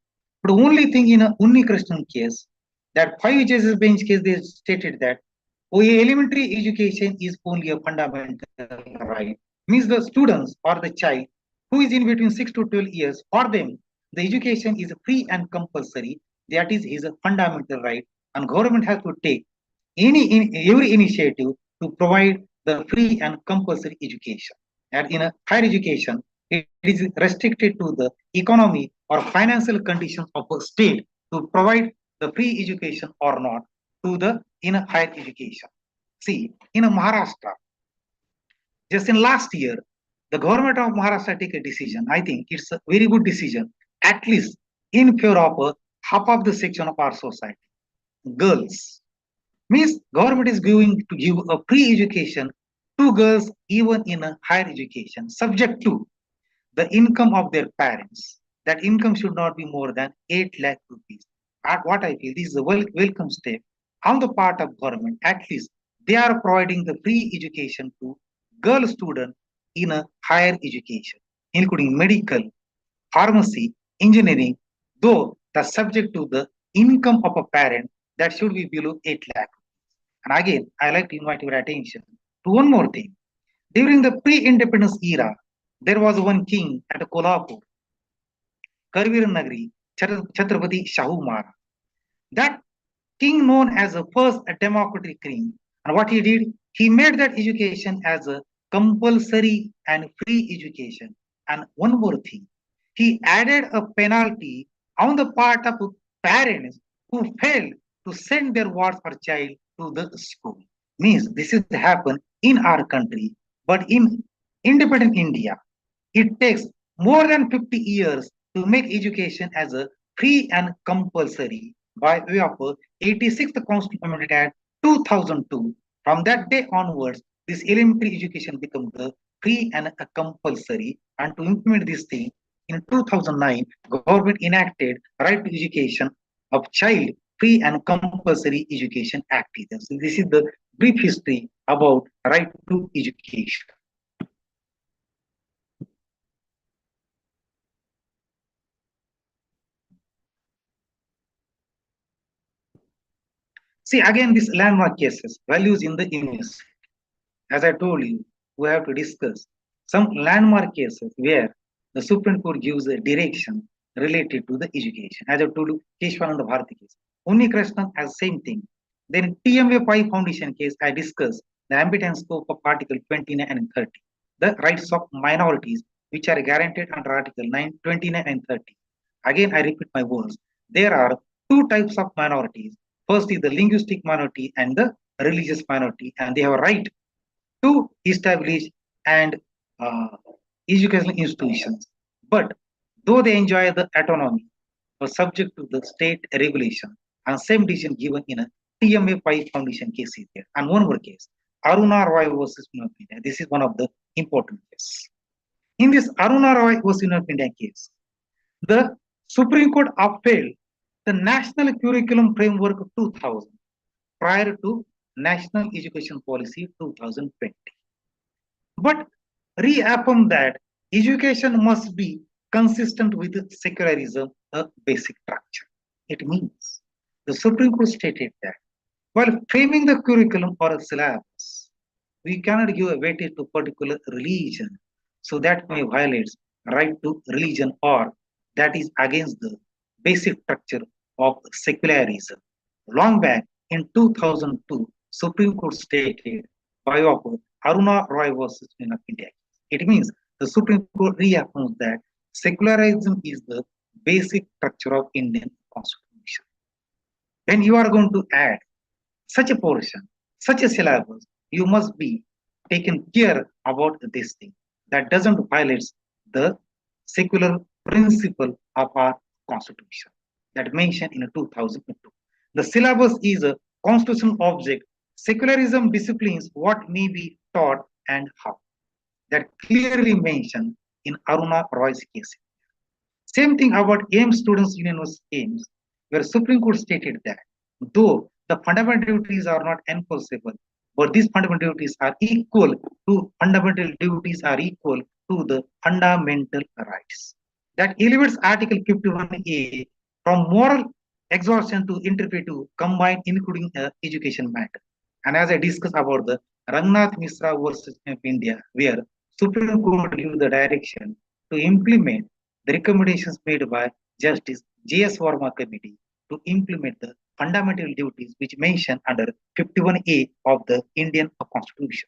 But the only thing in a Unni Krishnan case, that 5 judges bench case, they stated that elementary education is only a fundamental right. Means the students or the child who is in between 6 to 12 years, for them, the education is free and compulsory. That is his fundamental right. And government has to take every initiative to provide the free and compulsory education. And in a higher education, it is restricted to the economy or financial conditions of a state to provide the free education or not to the in a higher education. See, in a Maharashtra, just in last year, the government of Maharashtra take a decision. I think it's a very good decision, at least in favor of half of the section of our society, girls. Means government is going to give a free education to girls even in a higher education, subject to the income of their parents. That income should not be more than 8 lakh rupees. At what I feel, this is a welcome step on the part of government. At least they are providing the free education to girl students in a higher education, including medical, pharmacy, engineering, though the subject to the income of a parent that should be below 8 lakh. And again, I like to invite your attention to one more thing. During the pre-independence era, there was one king at Kolhapur, Karvir Nagri, Chhatrapati Shahu Maharaj. That king known as the first democratic king. And what he did, he made that education as a compulsory and free education. And one more thing, he added a penalty on the part of parents who failed to send their wards or child to the school. Means this is happen in our country, but in independent India, it takes more than 50 years to make education as a free and compulsory by way of 86th Constitutional Amendment Act 2002. From that day onwards, this elementary education becomes the free and a compulsory. And to implement this thing, in 2009, government enacted Right to Education of Child Free and Compulsory Education Act. So this is the brief history about right to education. See, again, these landmark cases, values in the university. As I told you, we have to discuss some landmark cases where the Supreme Court gives a direction related to the education. As I told you, Keshwananda Bharati case. Unni Krishnan has same thing. Then TMA 5 Foundation case, I discussed the ambit and scope of Article 29 and 30. The rights of minorities, which are guaranteed under Article 9, 29 and 30. Again, I repeat my words. There are two types of minorities. First is the linguistic minority and the religious minority, and they have a right to establish and educational institutions. But though they enjoy the autonomy, were subject to the state regulation and same decision given in a TMA 5 foundation case is there. And one more case, Aruna Roy versus Union of India. This is one of the important cases. In this Aruna Roy versus Union of India case, the Supreme Court upheld the National Curriculum Framework 2000 prior to National Education Policy 2020. But reaffirmed that education must be consistent with secularism, a basic structure. It means the Supreme Court stated that while framing the curriculum or a syllabus, we cannot give a weightage to particular religion, so that may violate right to religion or that is against the basic structure of secularism. Long back in 2002, Supreme Court stated by Aruna Roy versus Union of India. It means the Supreme Court reaffirms that secularism is the basic structure of Indian Constitution. When you are going to add such a portion, such a syllabus, you must be taken care about this thing that doesn't violate the secular principle of our Constitution that mentioned in 2002. The syllabus is a constitutional object. Secularism disciplines what may be taught and how. That clearly mentioned in Aruna Roy's case. Same thing about AIMS Students Union was AIMS, where Supreme Court stated that though the fundamental duties are not enforceable, but these fundamental duties are equal to the fundamental rights. That elevates Article 51A from moral exhaustion to interpretive combined, including education matter. And as I discussed about the Rangnath Misra versus India, where Supreme Court gave the direction to implement the recommendations made by Justice J.S. Verma Committee to implement the fundamental duties which mentioned under 51A of the Indian Constitution.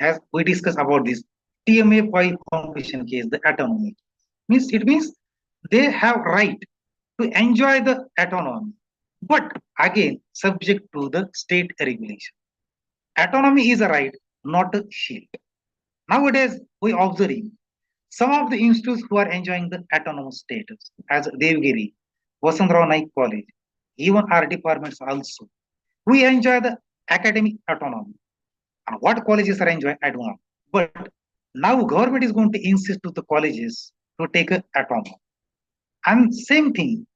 As we discussed about this TMA 5 foundation case, the autonomy means it means they have right to enjoy the autonomy, but again subject to the state regulation. Autonomy is a right, not a shield. Nowadays, we observing some of the institutes who are enjoying the autonomous status, as Devgiri, Vasantrao Naik College, even our departments also. We enjoy the academic autonomy. And what colleges are enjoying, I don't know. But now government is going to insist to the colleges to take a autonomy. And same thing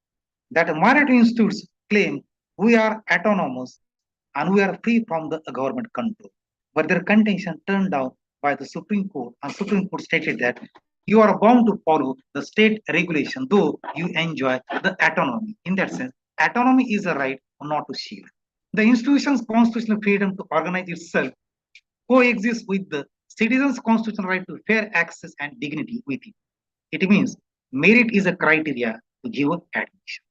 that minority institutes claim we are autonomous and we are free from the government control. But their contention turned down by the Supreme Court, and Supreme Court stated that you are bound to follow the state regulation, though you enjoy the autonomy. In that sense, autonomy is a right, not to shield. The institution's constitutional freedom to organize itself coexists with the citizens' constitutional right to fair access and dignity with it. It means merit is a criteria to give admission.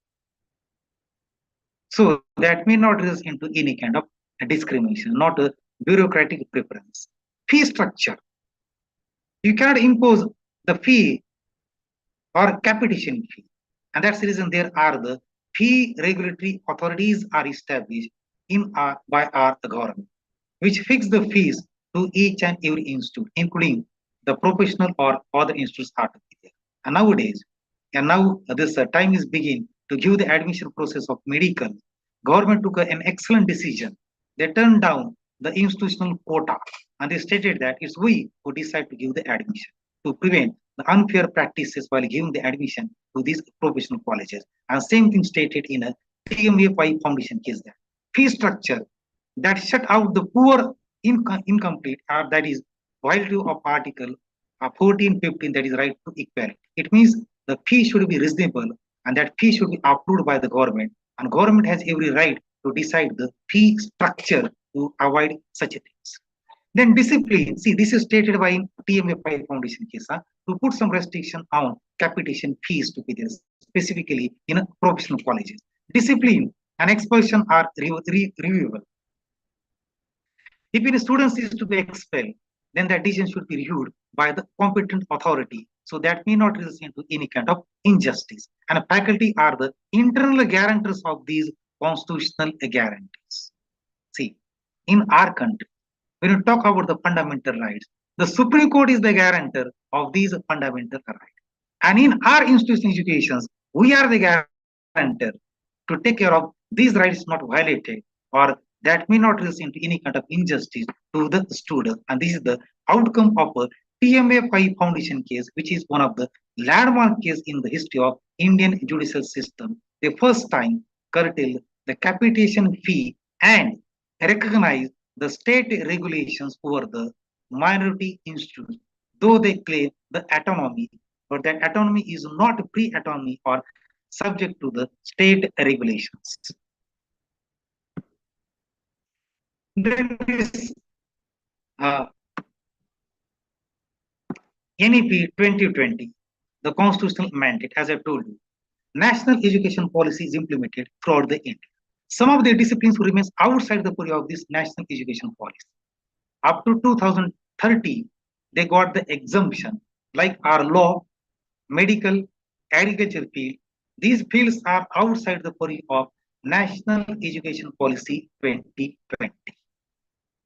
So that may not result into any kind of discrimination, not a bureaucratic preference. Fee structure. You cannot impose the fee or capitation fee. And that's the reason there are the fee regulatory authorities are established by our government, which fix the fees to each and every institute, including the professional or other institutes are to be there. And nowadays, now this time is begin to give the admission process of medical. Government took an excellent decision. They turned down the institutional quota and they stated that it's we who decide to give the admission to prevent the unfair practices while giving the admission to these professional colleges. And same thing stated in a TMA 5 foundation case that fee structure that shut out the poor incomplete, that is violation of Article 14-15, that is right to equality. It means the fee should be reasonable and that fee should be approved by the government, and government has every right to decide the fee structure to avoid such things. Then discipline, see this is stated by TMA 5 foundation case, to put some restriction on capitation fees to be there, specifically in professional colleges. Discipline and expulsion are reviewable. If any students is to be expelled, then that decision should be reviewed by the competent authority so that may not result into any kind of injustice. And faculty are the internal guarantors of these constitutional guarantees. See, in our country, when you talk about the fundamental rights, the Supreme Court is the guarantor of these fundamental rights. And in our institutional educations, we are the guarantor to take care of these rights not violated or that may not result into any kind of injustice to the student. And this is the outcome of a TMA 5 Foundation case, which is one of the landmark cases in the history of Indian judicial system. The first time curtailed the capitation fee and recognized the state regulations over the minority institutes, though they claim the autonomy, but that autonomy is not pre-autonomy or subject to the state regulations. Then this NEP 2020, the constitutional mandate, as I told you, national education policy is implemented throughout the India. Some of the disciplines remain outside the purview of this national education policy. Up to 2030, they got the exemption, like our law, medical, agriculture field. These fields are outside the purview of National Education Policy 2020.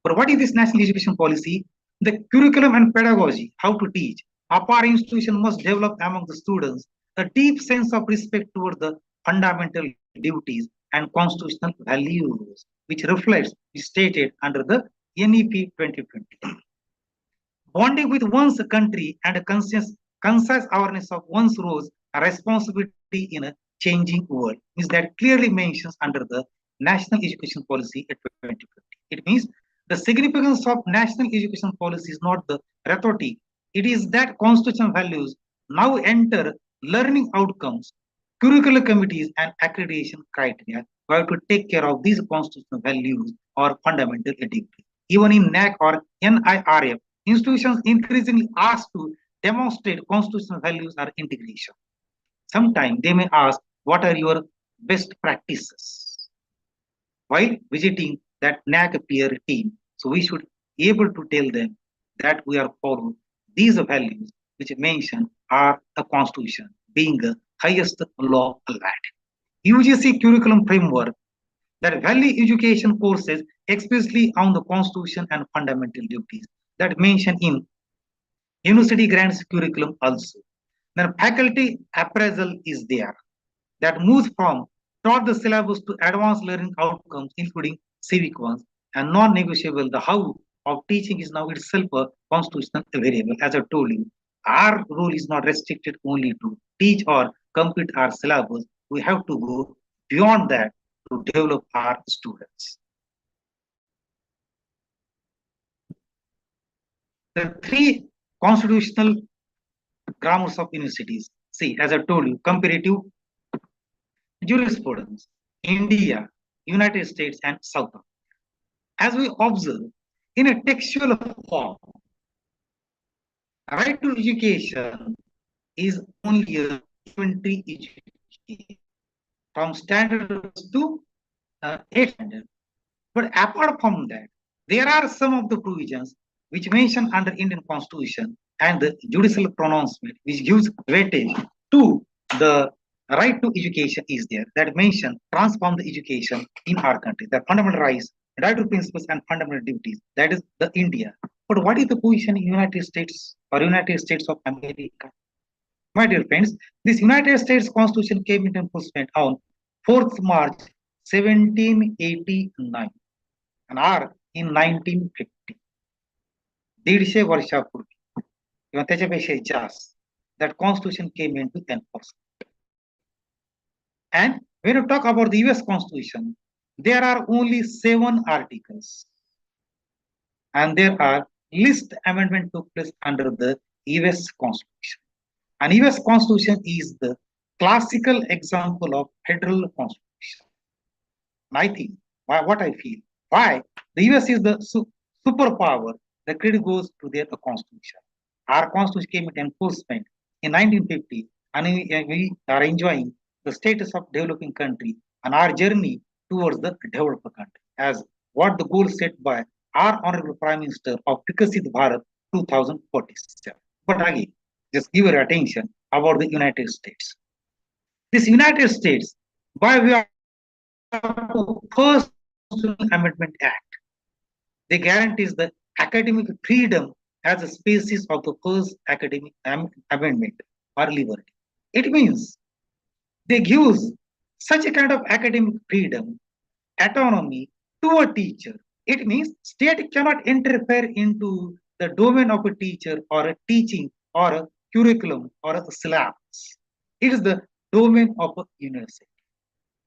But what is this National Education Policy? The curriculum and pedagogy, how to teach. Our institution must develop among the students a deep sense of respect toward the fundamental duties and constitutional values, which reflects is stated under the NEP 2020. Bonding with one's country and a concise awareness of one's roles and responsibility in a changing world means that clearly mentions under the National Education Policy 2020. It means the significance of national education policy is not the rhetoric. It is that constitutional values now enter learning outcomes, curricular committees, and accreditation criteria who have to take care of these constitutional values or fundamental duties. Even in NAC or NIRF, institutions increasingly asked to demonstrate constitutional values or integration. Sometimes they may ask, what are your best practices? While visiting that NAC peer team, so we should be able to tell them that we are following these values which mention are the constitution being the highest law allowed. UGC curriculum framework that value education courses explicitly on the constitution and fundamental duties that mentioned in university grants curriculum also. Then faculty appraisal is there that moves from taught the syllabus to advanced learning outcomes, including civic ones, and non-negotiable. The how of teaching is now itself a constitutional variable. As I told you, our role is not restricted only to teach or complete our syllabus. We have to go beyond that to develop our students. The three constitutional grammars of universities. See, as I told you, comparative jurisprudence, India, United States, and South Africa. As we observe, in a textual form, right to education is only a elementary education from standard to 8th standard. But apart from that, there are some of the provisions which mention under Indian Constitution and the judicial pronouncement which gives weightage to the right to education is there that mention transform the education in our country, the fundamental rights, right to principles and fundamental duties. That is the India. But what is the position in United States or United States of America? My dear friends, this United States Constitution came into enforcement on 4th March 1789 and are in 1950. 150 वर्षापूर्वी किंवा त्याच्यापेक्षा जास्त that constitution came into enforcement. And when you talk about the US Constitution, there are only 7 articles and there are list amendment took place under the US Constitution. And US Constitution is the classical example of federal constitution. And I think what I feel, why the US is the superpower, the credit goes to their constitution. Our constitution came into enforcement in 1950 and we are enjoying the status of developing country and our journey towards the developed country as what the goal set by our Honorable Prime Minister of Vikasit Bharat 2047. But again, Just give your attention about the United States. This United States, by way of First Amendment Act, they guarantees the academic freedom as a species of the first academic amendment or liberty. It means they give such a kind of academic freedom, autonomy to a teacher. It means state cannot interfere into the domain of a teacher or a teaching or a curriculum or a syllabus. It is the domain of a university.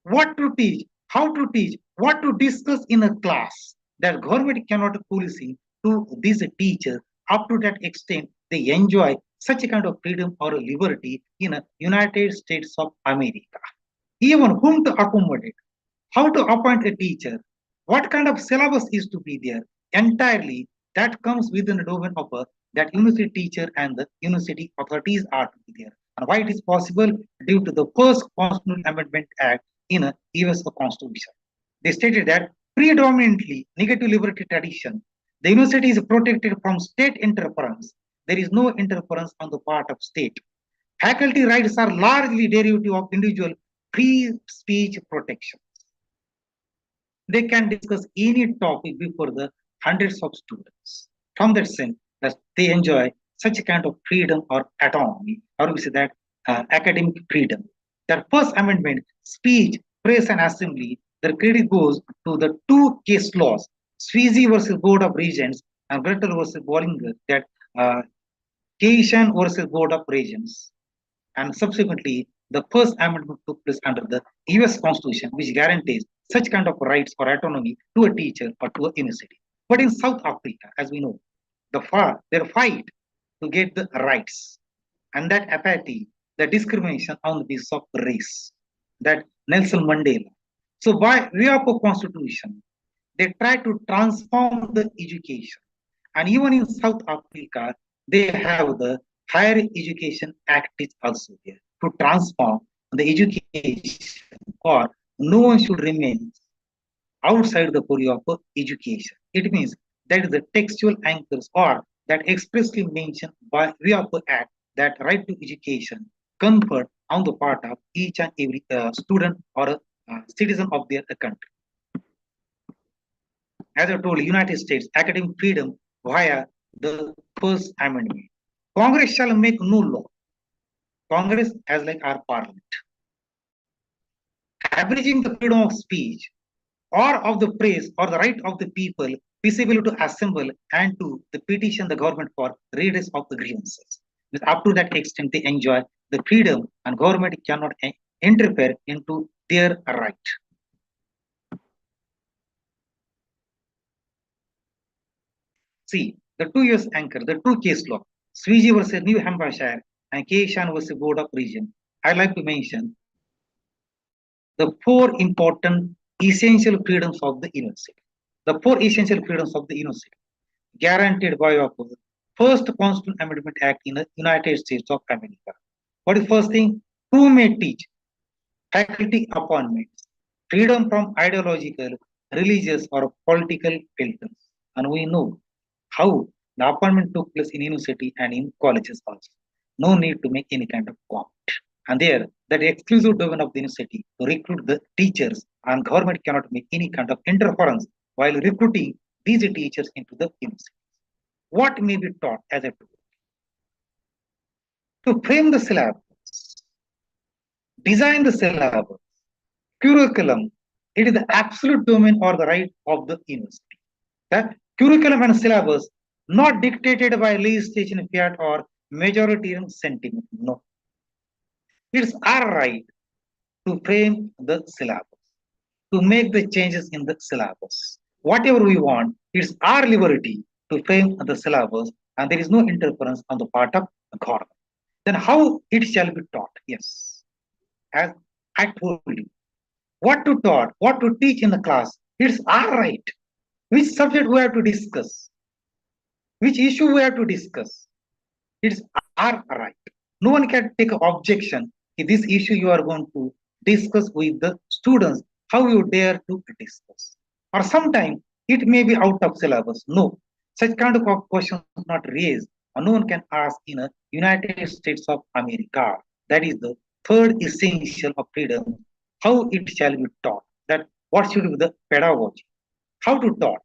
What to teach, how to teach, what to discuss in a class, that government cannot policing to these teachers. Up to that extent, they enjoy such a kind of freedom or liberty in the United States of America. Even whom to accommodate, how to appoint a teacher, what kind of syllabus is to be there, entirely that comes within the domain of that university teacher and the university authorities are to be there. And why it is possible? Due to the first Constitutional Amendment Act in a US Constitution. They stated that predominantly negative liberty tradition, the university is protected from state interference. There is no interference on the part of state. Faculty rights are largely derivative of individual free speech protection. They can discuss any topic before the hundreds of students. From that sense, that they enjoy such a kind of freedom or autonomy, or we say that academic freedom. Their First Amendment, speech, press, and assembly, their credit goes to the two case laws, Sweezy versus Board of Regents and Gretel versus Bollinger, that Keishan versus Board of Regents. And subsequently, the First Amendment took place under the US Constitution, which guarantees such kind of rights or autonomy to a teacher or to a university. But in South Africa, as we know, their fight to get the rights and that apathy, the discrimination on the basis of race, that Nelson Mandela. So by way of a constitution, they try to transform the education. And even in South Africa, they have the Higher Education Act is also there to transform the education, or no one should remain outside the purview of education. It means that is the textual anchors or that expressly mentioned by way of the act that right to education conferred on the part of each and every student or citizen of their country. As I told, United States academic freedom via the First Amendment. Congress shall make no law. Congress as like our parliament. Abridging the freedom of speech or of the press or the right of the people peaceably to assemble and to the petition the government for redress of the grievances. With up to that extent, they enjoy the freedom and government cannot interfere into their right. See, the 2 years anchor, the two case law, Sweezy versus New Hampshire and Keishan versus Board of Regents. I'd like to mention the four important essential freedoms of the university. The four essential freedoms of the university guaranteed by the First Constitutional Amendment Act in the United States of America. What is first thing? Who may teach? Faculty appointments, freedom from ideological, religious, or political filters. And we know how the appointment took place in university and in colleges also. No need to make any kind of comment. And there, that exclusive domain of the university to recruit the teachers, and government cannot make any kind of interference while recruiting these teachers into the university. What may be taught as a tool? To frame the syllabus, design the syllabus, curriculum, it is the absolute domain or the right of the university. That curriculum and syllabus not dictated by legislation, fiat, or majoritarian sentiment. No. It's our right to frame the syllabus, to make the changes in the syllabus. Whatever we want, it's our liberty to frame the syllabus, and there is no interference on the part of the government. Then how it shall be taught? Yes. As I told you, what to taught, what to teach in the class, it's our right. Which subject we have to discuss, which issue we have to discuss, it's our right. No one can take an objection if this issue you are going to discuss with the students, how you dare to discuss. Or sometimes it may be out of syllabus. No, such kind of questions not raised, or no one can ask in a United States of America. That is the third essential of freedom, how it shall be taught. That what should be the pedagogy, how to taught,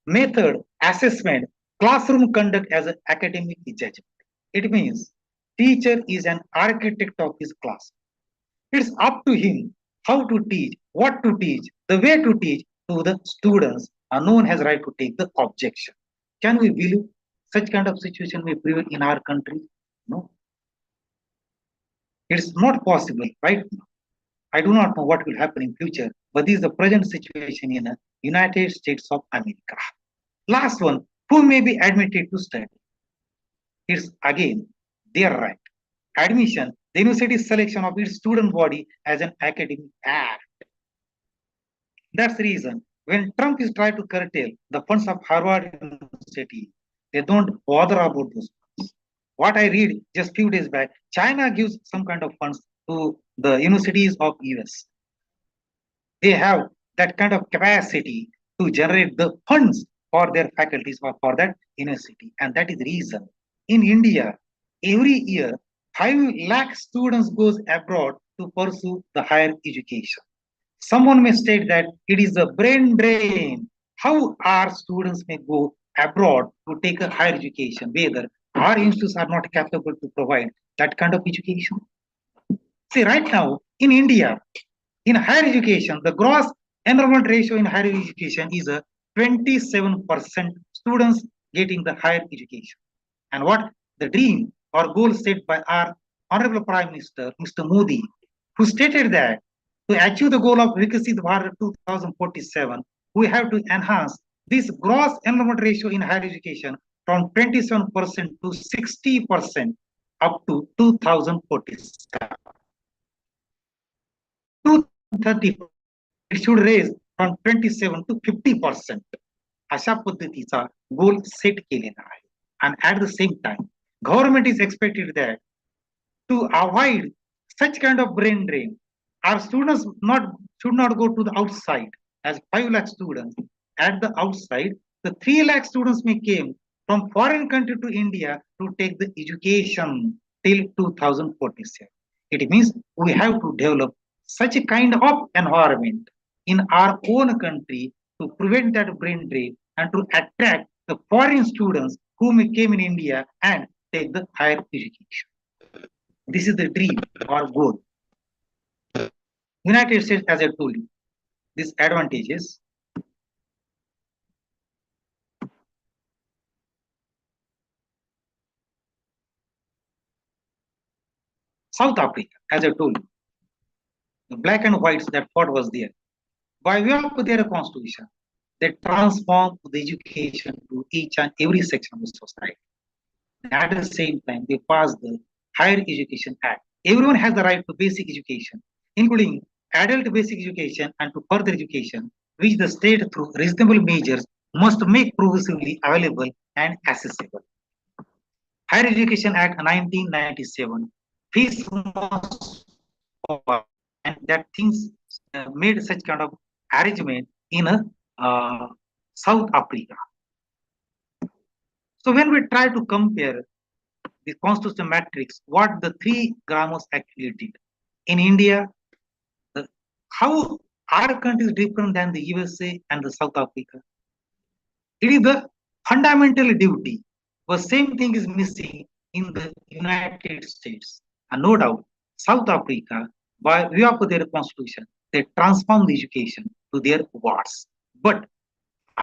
method, assessment, classroom conduct as an academic judgment. It means teacher is an architect of his class. It's up to him how to teach, what to teach, the way to teach to the students, and no one has right to take the objection. Can we believe such kind of situation may prevail in our country? No, it's not possible right now. I do not know what will happen in future, but this is the present situation in the United States of America. Last one, who may be admitted to study? It's again their right. Admission, the university's selection of its student body as an academic act. That's the reason when Trump is trying to curtail the funds of Harvard University, they don't bother about those funds. What I read just few days back, China gives some kind of funds to the universities of US. They have that kind of capacity to generate the funds for their faculties or for that university. And that is the reason in India, every year, 5 lakh students goes abroad to pursue the higher education. Someone may state that it is a brain drain. How our students may go abroad to take a higher education, whether our institutes are not capable to provide that kind of education? See, right now in India, in higher education, the gross enrollment ratio in higher education is a 27% students getting the higher education. And what the dream or goal set by our Honorable Prime Minister, Mr. Modi, who stated that to achieve the goal of Viksit Bharat 2047, we have to enhance this gross enrollment ratio in higher education from 27% to 60% up to 2047. 2030, it should raise from 27 to 50%. अशा पद्धतीचा goal set केलेला आहे. And at the same time, government is expected that to avoid such kind of brain drain, our students should not go to the outside as 5 lakh students. At the outside, the 3 lakh students may came from foreign country to India to take the education till 2047. It means we have to develop such a kind of environment in our own country to prevent that brain drain and to attract the foreign students who may came in India and take the higher education. This is the dream or goal. United States, as I told you, these advantages. South Africa, as I told you, the black and whites that fought was there. By way of their constitution, they transformed the education to each and every section of the society. At the same time, they passed the Higher Education Act. Everyone has the right to basic education, including adult basic education and to further education, which the state through reasonable measures must make progressively available and accessible. Higher Education Act 1997, fees must cover, and that things made such kind of arrangement in South Africa. So when we try to compare the constitutional matrix, what the three grammars actually did. In India, how our country is different than the USA and the South Africa. It is the fundamental duty, but same thing is missing in the United States. And no doubt, South Africa, by way of their constitution, they transform the education to their wards. But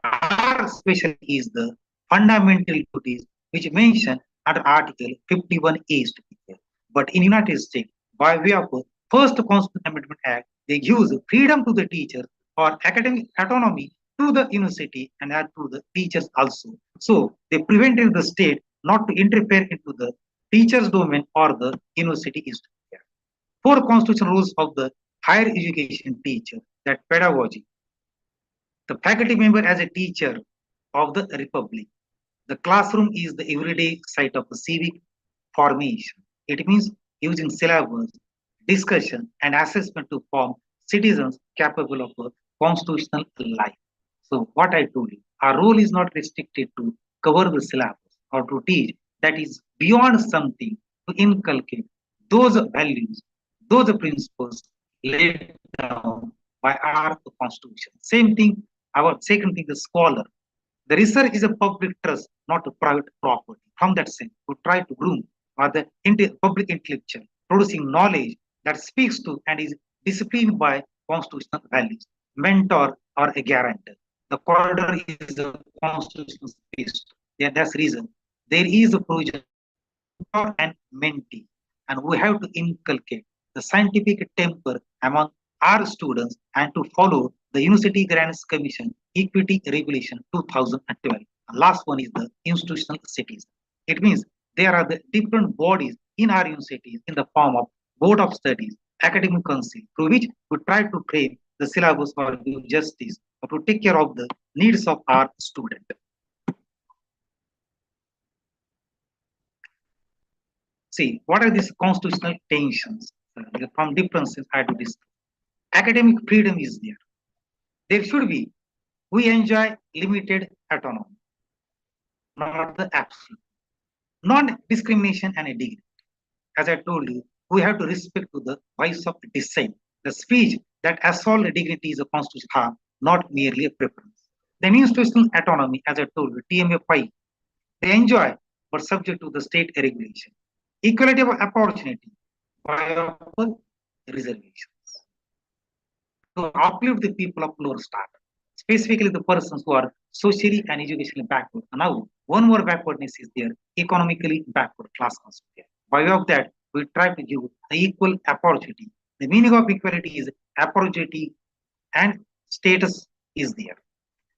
our specialty is the fundamental duties which mentioned under Article 51A is to be there. But in United States, by way of first Constitutional Amendment Act, they give freedom to the teachers or academic autonomy to the university and to the teachers also. So they prevented the state not to interfere into the teacher's domain or the university is to be there. 4 constitutional rules of the higher education teacher, that pedagogy. The faculty member as a teacher of the republic. The classroom is the everyday site of the civic formation. It means using syllabus, discussion, and assessment to form citizens capable of a constitutional life. So what I told you, our role is not restricted to cover the syllabus or to teach that is beyond something to inculcate those values, those principles laid down by our constitution. Same thing, our second thing, the scholar. The research is a public trust, not a private property. From that sense, we try to groom or the public intellectual, producing knowledge that speaks to and is disciplined by constitutional values. Mentor or a guarantor. The corridor is a constitutional space. Yeah, that's the reason. There is a provision and mentee, and we have to inculcate the scientific temper among our students and to follow the University Grants Commission Equity Regulation 2012. And last one is the institutional cities. It means there are the different bodies in our universities in the form of board of studies, academic council, through which we try to frame the syllabus or give justice or to take care of the needs of our student. See, what are these constitutional tensions from differences I had to discuss? Academic freedom is there. There should be. We enjoy limited autonomy, not the absolute. Non-discrimination and dignity. As I told you, we have to respect to the voice of dissent. The speech that assault dignity is a constitutional harm, not merely a preference. Then institutional autonomy, as I told you, TMA 5, they enjoy, but subject to the state regulation. Equality of opportunity by reservations to uplift the people of lower strata, specifically the persons who are socially and educationally backward. And now, one more backwardness is there, economically backward class also there. By way of that, we try to give the equal opportunity. The meaning of equality is opportunity and status is there.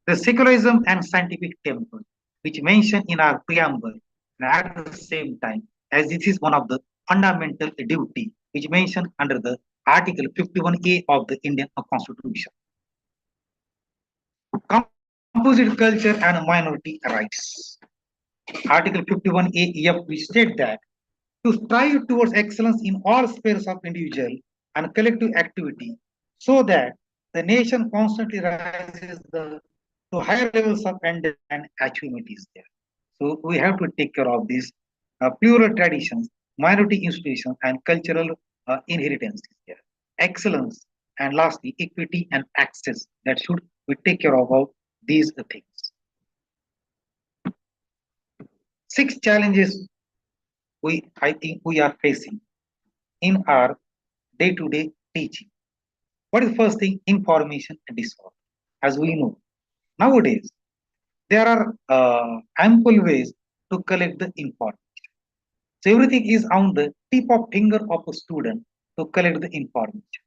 The secularism and scientific temper, which mentioned in our preamble, and at the same time, as this is one of the fundamental duty, which mentioned under the Article 51A of the Indian Constitution. Composite culture and minority rights. Article 51A, which states that to strive towards excellence in all spheres of individual and collective activity, so that the nation constantly rises to higher levels of and achievement is there. So we have to take care of these plural traditions, minority institutions, and cultural inheritance is there. Excellence, and lastly, equity and access. That should we take care of all these things. 6 challenges I think we are facing in our day-to-day teaching. What is the first thing? Information disorder. As we know, nowadays, there are ample ways to collect the information. So everything is on the tip of finger of a student to collect the information.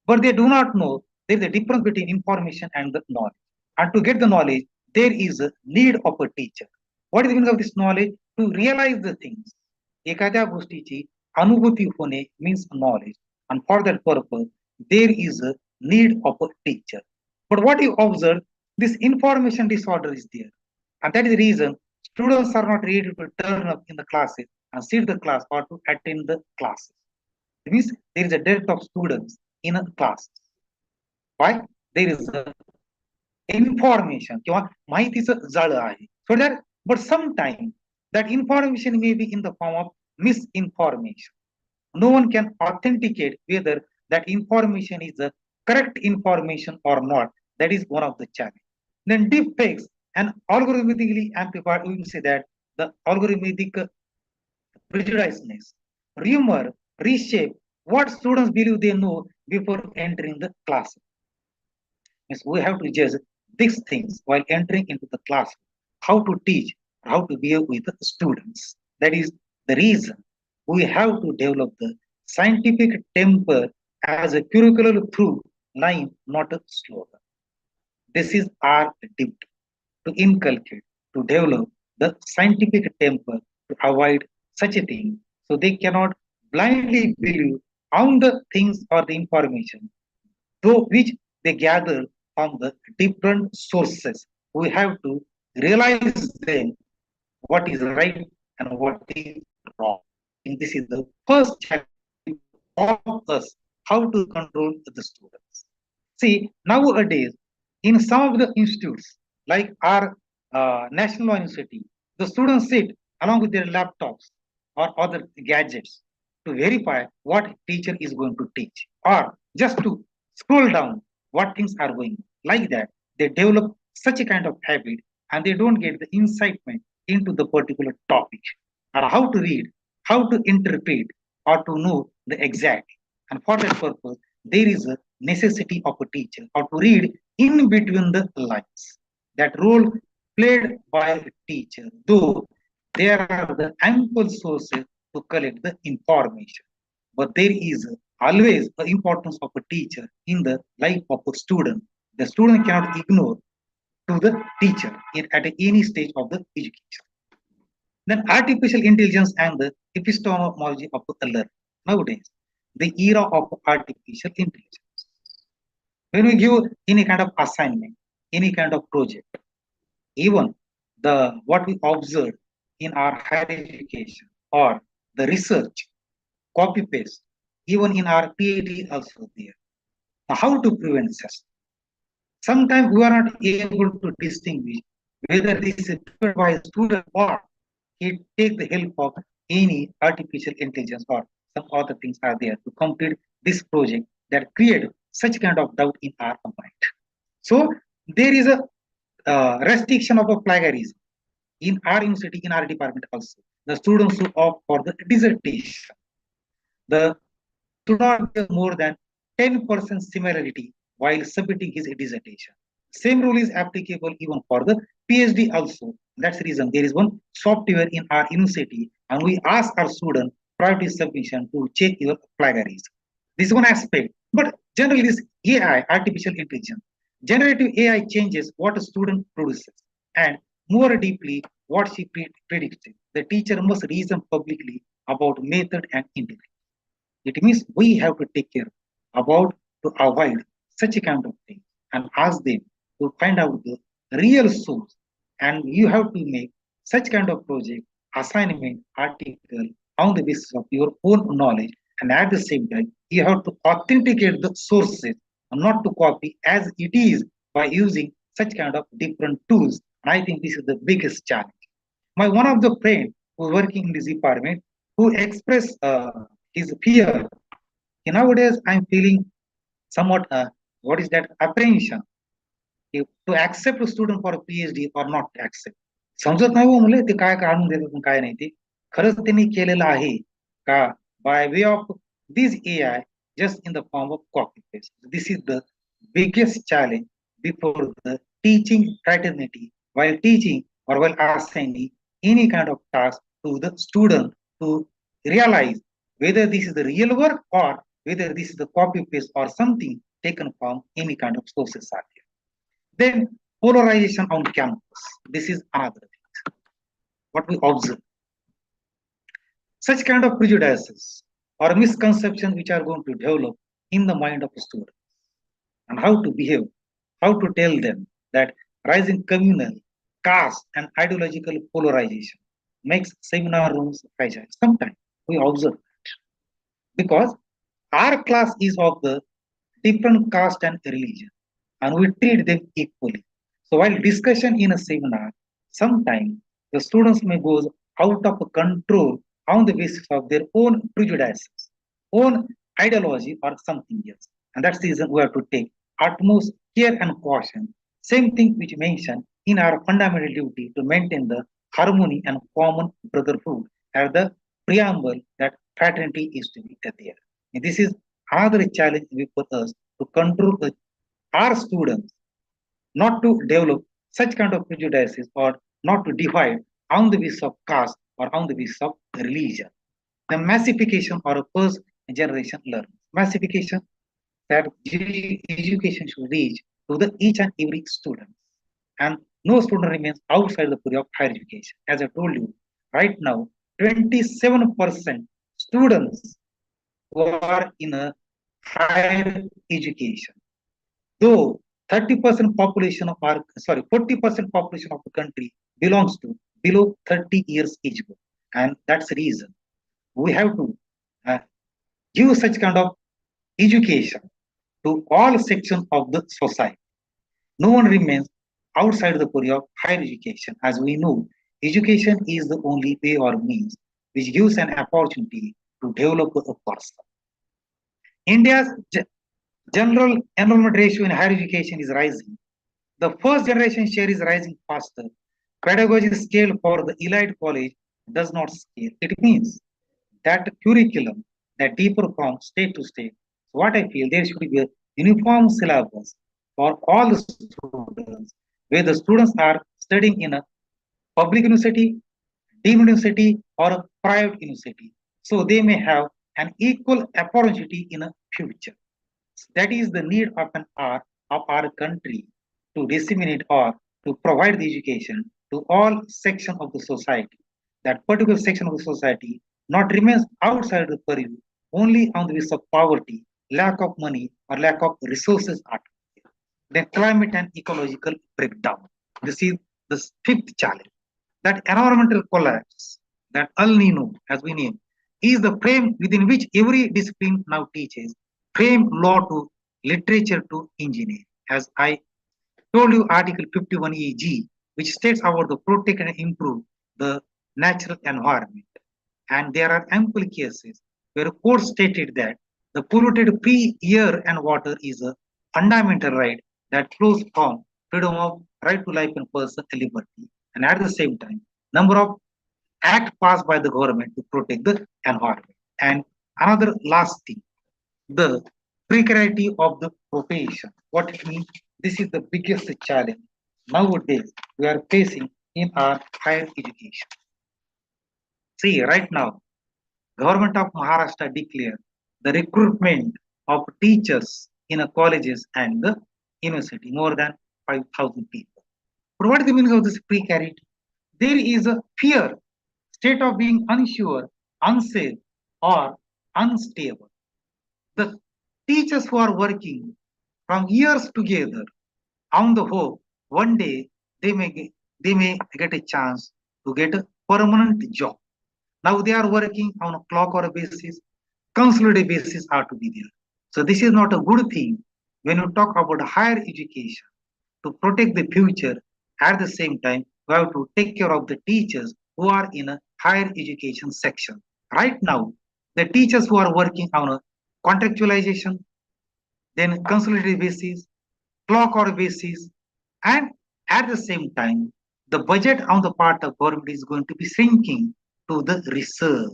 But they do not know there is a difference between information and the knowledge. And to get the knowledge, there is a need of a teacher. What is the meaning of this knowledge? To realize the things. एखाद्या गोष्टीची अनुभूती होणे means knowledge. And for that purpose, there is a need of a teacher. But what you observe, this information disorder is there. And that is the reason students are not ready to turn up in the classes and sit the class or to attend the classes. It means there is a dearth of students in a class. Why? There is a information किंवा माहितीचं जाळं आहे. So that, but sometimes that information may be in the form of misinformation. No one can authenticate whether that information is the correct information or not. That is one of the challenges. Then deep fakes and algorithmically amplified, we will say that the algorithmic prejudiceness, rumor, reshape what students believe they know before entering the class. Yes, we have to judge these things while entering into the class, how to teach, how to behave with the students. That is the reason we have to develop the scientific temper as a curricular through line, not a slogan. This is our duty to inculcate, to develop the scientific temper to avoid such a thing. So they cannot blindly believe on the things or the information, though which they gather from the different sources. We have to realize then what is right and what is wrong. And this is the first challenge of us, how to control the students. See, nowadays, in some of the institutes, like our National Law University, the students sit along with their laptops or other gadgets to verify what teacher is going to teach, or just to scroll down what things are going on. Like that, they develop such a kind of habit and they don't get the incitement into the particular topic or how to read, how to interpret, or to know the exact. And for that purpose, there is a necessity of a teacher or to read in between the lines. That role played by a teacher, though there are the ample sources to collect the information. But there is always the importance of a teacher in the life of a student. The student cannot ignore to the teacher at any stage of the education. Then artificial intelligence and the epistemology of the learner. Nowadays, the era of artificial intelligence. When we give any kind of assignment, any kind of project, even the what we observe in our higher education or the research, copy paste, even in our PhD also there. Now, how to prevent such? Sometimes we are not able to distinguish whether this is prepared by a student or he take the help of any artificial intelligence or some other things are there to complete this project that create such kind of doubt in our mind. So there is a restriction of a plagiarism in our university, in our department also. The students who opt for the dissertation, the should not be more than 10% similarity while submitting his dissertation. Same rule is applicable even for the PhD also. That's the reason there is one software in our university and we ask our student prior to submission to check your plagiarism. This is one aspect. But generally this AI, artificial intelligence, generative AI changes what a student produces and more deeply what she predicted. The teacher must reason publicly about method and integrity. It means we have to take care about to avoid such a kind of thing and ask them to find out the real source. And you have to make such kind of project, assignment, article on the basis of your own knowledge. And at the same time, you have to authenticate the sources and not to copy as it is by using such kind of different tools. And I think this is the biggest challenge. My one of the friend who working in this department who expressed his fear. Nowadays, I'm feeling somewhat what is that apprehension to accept a student for a PhD or not to accept. समजत नाही हो मुले ते काय काढून देतात काय नाही ते खरंच त्यांनी केलेलं आहे का by way of this AI just in the form of copy paste. This is the biggest challenge before the teaching fraternity while teaching or while assigning any kind of task to the student to realize whether this is the real work or whether this is the copy paste or something taken from any kind of sources are there. Then polarization on campus. This is another thing. What we observe. Such kind of prejudices or misconceptions which are going to develop in the mind of a student and how to behave, how to tell them that rising communal, caste and ideological polarization makes seminar rooms fragile. Sometimes we observe that because our class is of the different caste and religion and we treat them equally. So while discussion in a seminar, sometimes the students may go out of control on the basis of their own prejudices, own ideology or something else. And that's the reason we have to take utmost care and caution. Same thing which mentioned in our fundamental duty to maintain the harmony and common brotherhood as the preamble that fraternity is to be there. And this is another challenge for us to control our students not to develop such kind of prejudices or not to divide on the basis of caste or on the basis of religion. The massification or a first generation learning. Massification that education should reach to the each and every student. And no student remains outside the period of higher education. As I told you, right now, 27% students who are in a higher education. Though 30% population of our 40% population of the country belongs to below 30 years age group. And that's the reason we have to give such kind of education to all sections of the society. No one remains outside the period of higher education. As we know, education is the only way or means which gives an opportunity to develop a person. India's general enrollment ratio in higher education is rising. The first generation share is rising faster. Pedagogy scale for the elite college does not scale. It means that curriculum that differ from state to state. So what I feel, there should be a uniform syllabus for all the students, where the students are studying in a public university, deemed university, or a private university. So they may have an equal opportunity in a future. That is the need of our country to disseminate or to provide the education to all sections of the society. That particular section of the society not remains outside the purview only on the basis of poverty, lack of money, or lack of resources. Then climate and ecological breakdown. This is the fifth challenge. That environmental collapse, that El Nino, as we name, is the frame within which every discipline now teaches, frame law to literature to engineering. As I told you, Article 51EG, which states about the protect and improve the natural environment. And there are ample cases where court stated that the polluted free air and water is a fundamental right that flows from freedom of right to life and personal liberty. And at the same time, number of act passed by the government to protect the environment. And another last thing, the precarity of the profession. What it means, this is the biggest challenge nowadays we are facing in our higher education. See, right now, government of Maharashtra declared the recruitment of teachers in a colleges and the university, more than 5,000 people. But what is the meaning of this precarity? There is a fear, state of being unsure, unsafe, or unstable. The teachers who are working from years together on the hope one day they may get a chance to get a permanent job. Now they are working on a clock or a basis, consolidated basis are to be there. So this is not a good thing when you talk about higher education. To protect the future, at the same time, we have to take care of the teachers who are in a higher education section. Right now, the teachers who are working on a contractualization, then consolidated basis, clock or basis, and at the same time, the budget on the part of government is going to be shrinking to the reserve.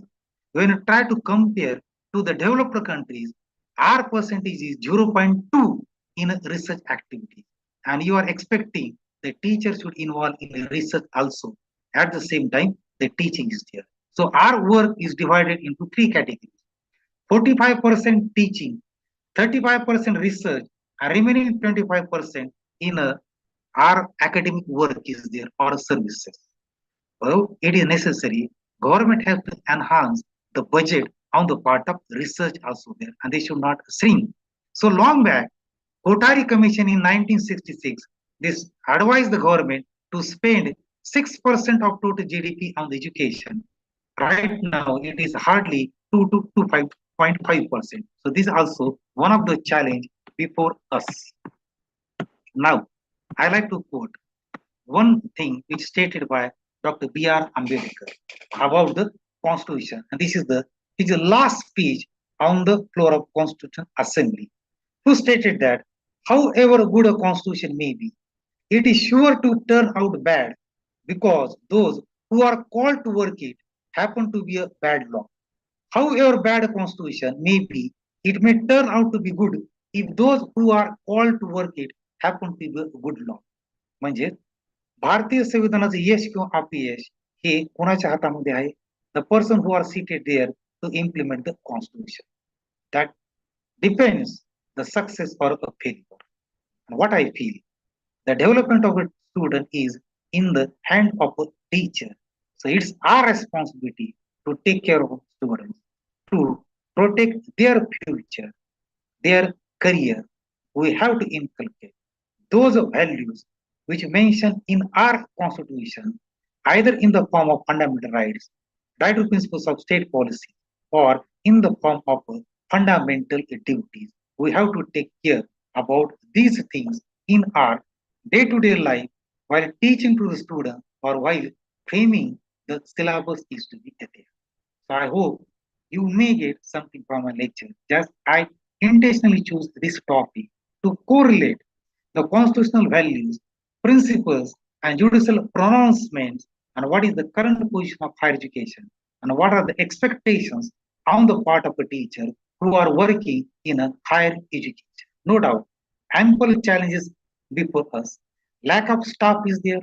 When you try to compare to the developed countries, our percentage is 0.2 in research activity. And you are expecting the teacher should involve in research also. At the same time, the teaching is there. So our work is divided into three categories. 45% teaching, 35% research, and remaining 25% in our academic work is there or services. Well, it is necessary. Government has to enhance the budget on the part of research also there, and they should not shrink. So long back, Kotari Commission in 1966, this advised the government to spend 6% of total GDP on the education. Right now, it is hardly 2 to 5.5%. So this is also one of the challenge before us. Now, I like to quote one thing which stated by Dr. B.R. Ambedkar about the Constitution. And this is the last speech on the floor of Constitution Assembly, who stated that however good a constitution may be, it is sure to turn out bad because those who are called to work it happen to be a bad law. However bad a constitution may be, it may turn out to be good if those who are called to work it happen to be a good law. म्हणजे भारतीय संविधानाचं यश किंवा अपयश हे कोणाच्या हातामध्ये आहे? The person who are seated there to implement the constitution. That depends the success or a failure. And what I feel, the development of a student is in the hand of a teacher. So it's our responsibility to take care of students, to protect their future, their career. We have to inculcate those values which mentioned in our constitution, either in the form of fundamental rights, right to principles of state policy, or in the form of fundamental duties. We have to take care about these things in our day-to-day life while teaching to the student or while framing the syllabus is to be there. So I hope you may get something from my lecture. Just I intentionally choose this topic to correlate the constitutional values, principles, and judicial pronouncements, and what is the current position of higher education, and what are the expectations on the part of a teacher who are working in a higher education. No doubt, ample challenges before us. Lack of staff is there,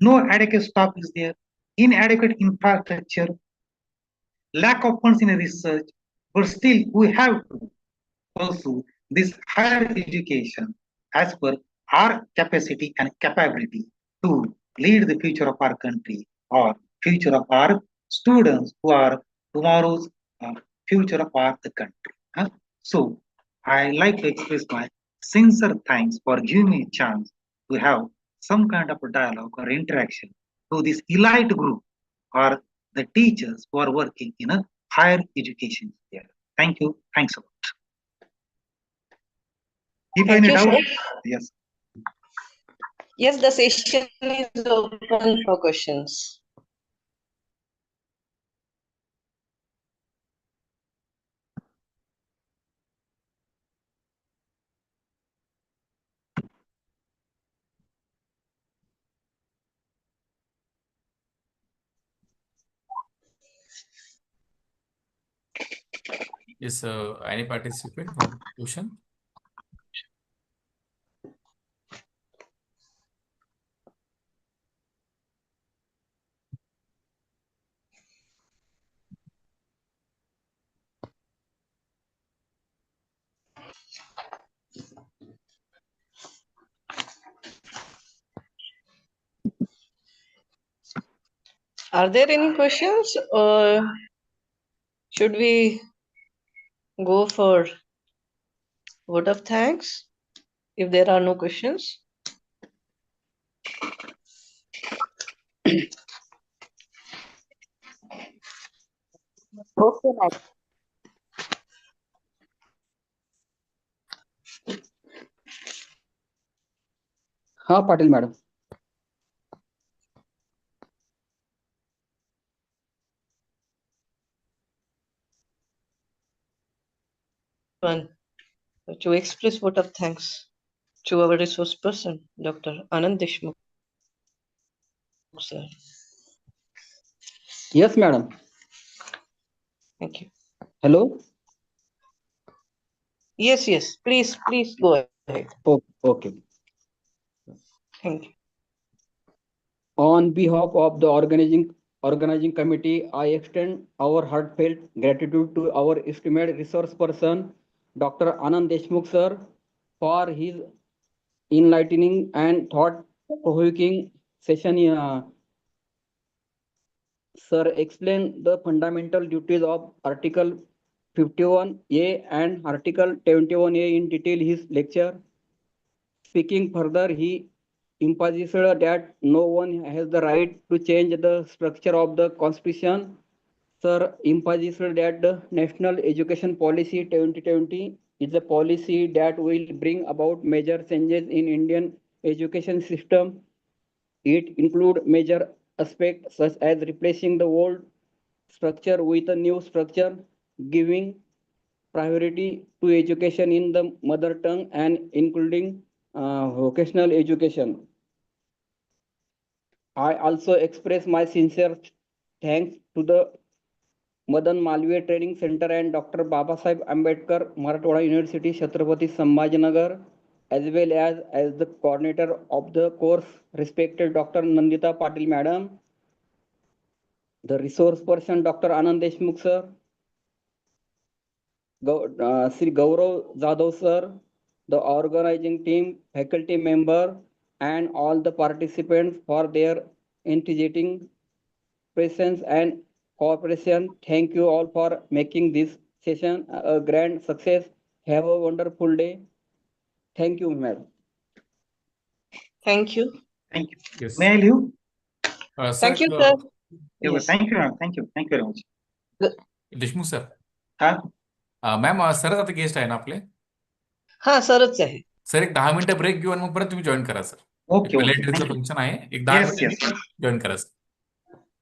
no adequate staff is there, inadequate infrastructure, lack of funds in research, but still we have to pursue this higher education as per our capacity and capability to lead the future of our country or future of our students who are tomorrow's future of our country. So I like to express my sincere thanks for giving me a chance to have some kind of a dialogue or interaction to this elite group or the teachers who are working in a higher education area. Thank you. Thanks a lot. If Thank any you, doubt, sir. yes. Yes, the session is open for questions. Yes, any participant for question? Are there any questions, or should we go for vote of thanks if there are no questions? Okay, ma'am. हाँ Patil madam. One, to express vote of thanks to our resource person, Dr. Anand Deshmukh, sir. Yes, madam. Thank you. Hello. Yes, please go ahead. Okay. Thank you. On behalf of the organizing committee, I extend our heartfelt gratitude to our esteemed resource person, Dr. Anand Deshmukh sir, for his enlightening and thought-provoking session. Sir explained the fundamental duties of Article 51A and Article 71A in detail his lecture. Speaking further, he emphasized that no one has the right to change the structure of the Constitution. Sir emphasized that the National Education Policy 2020 is a policy that will bring about major changes in Indian education system. It includes major aspects such as replacing the old structure with a new structure, giving priority to education in the mother tongue and including vocational education. I also express my sincere thanks to the Madan Malviya Training Center and Dr. Babasaheb Ambedkar Marathwada University, Chhatrapati Sambhajinagar, as well as the coordinator of the course, respected Dr. Nandita Patil Madam, the resource person Dr. Anand Deshmukh sir, Sri Gaurav Jadhav sir, the organizing team, faculty member, and all the participants for their enthusiastic presence and cooperation. Thank you all for making this session a grand success. Have a wonderful day. Thank you, madam. Thank you. Thank you. Yes. May I leave? Thank you, sir. Yeah, Yes. Thank you, ma'am. Thank you. Thank you very much. Deshmukh sir. हा ma'am सरच आता guest आहे ना आपले. हा सरच आहे. Sir एक 10 मिनिटं break घेऊन मग परत तुम्ही जॉईन करा सर. ओके. मिलिटरीचं फंक्शन आहे. एक 10 Yes, मिनिटं जॉईन करा सर.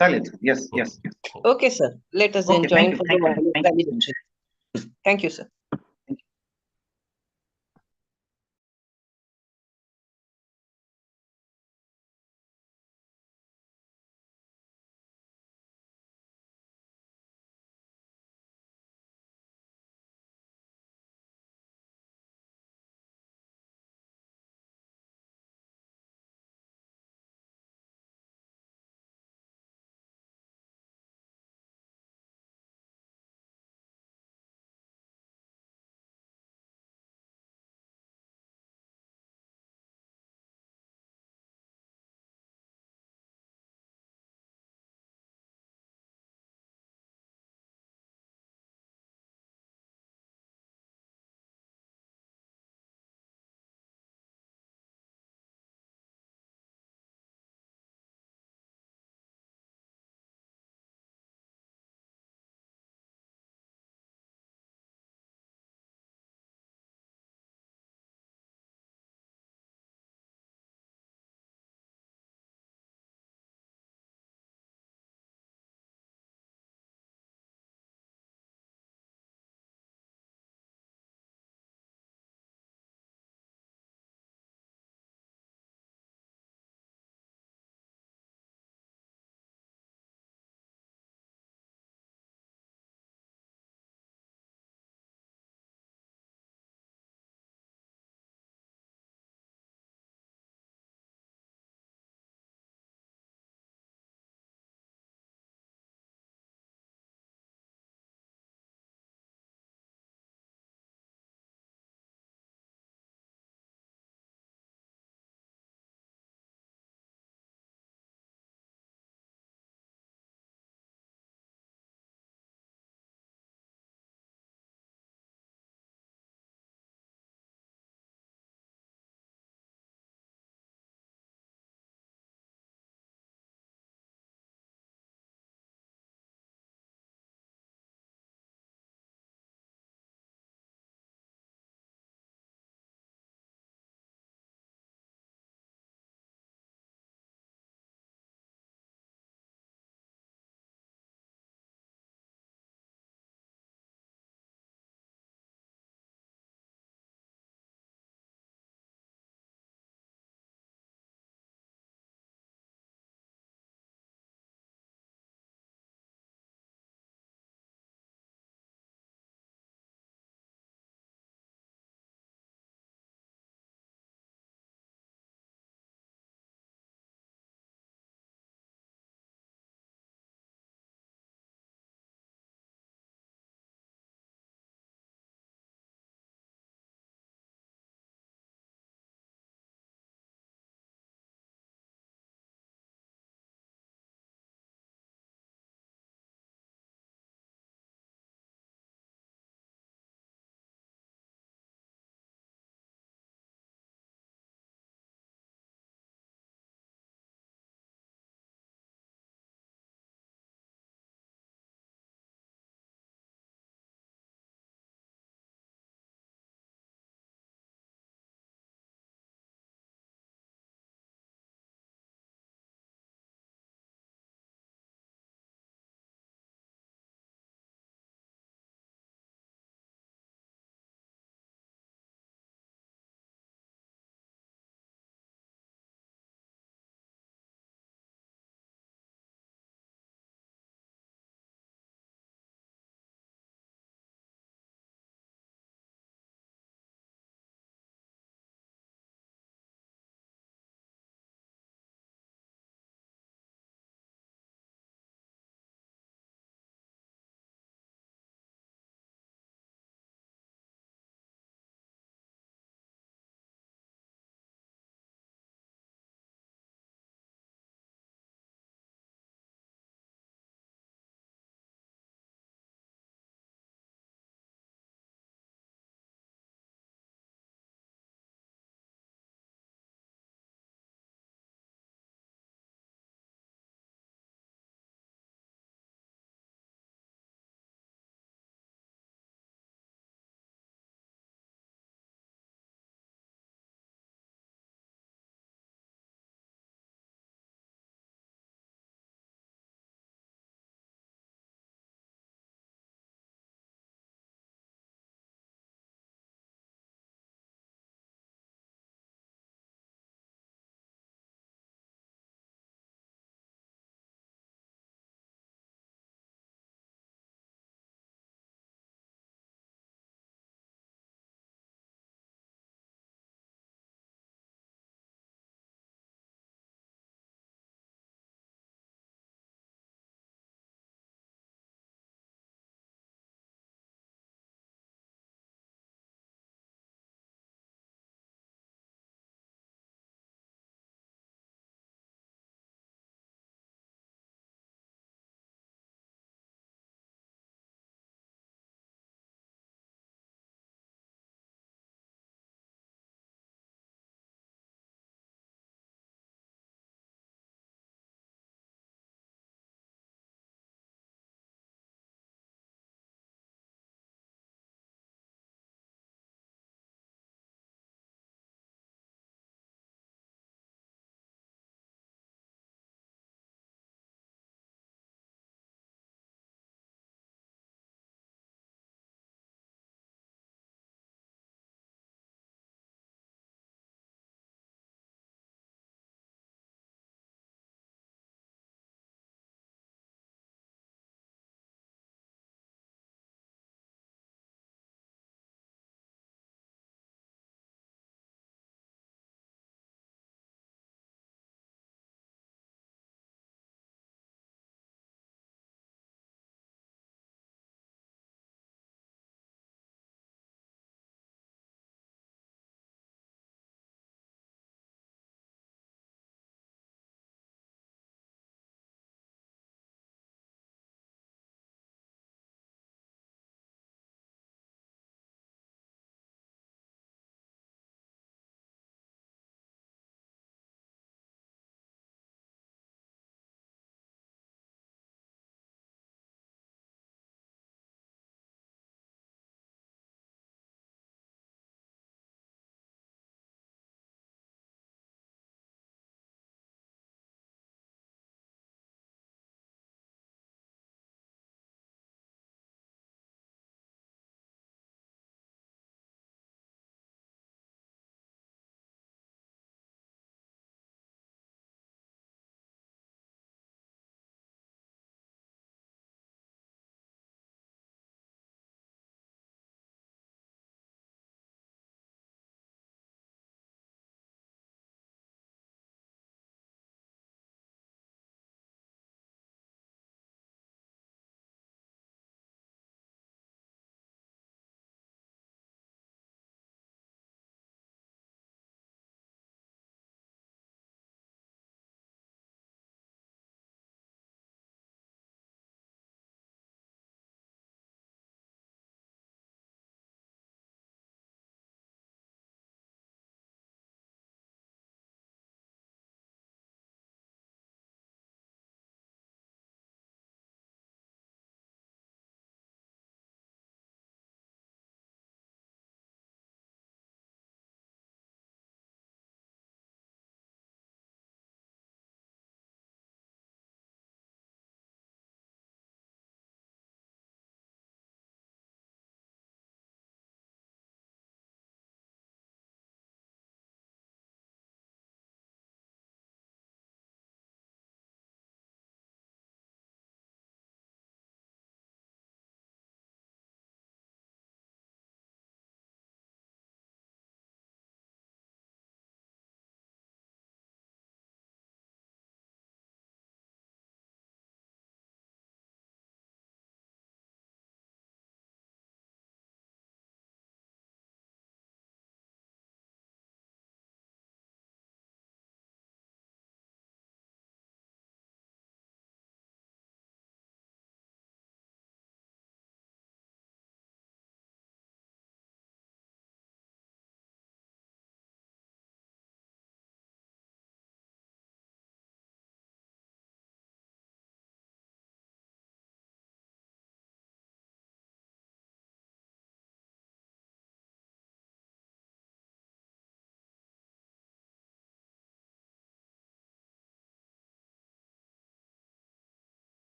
चालेल sir. Yes, yes, yes. Okay, sir. Let us then Okay, thank join you, for the thank you, thank you. validation. Thank you, sir.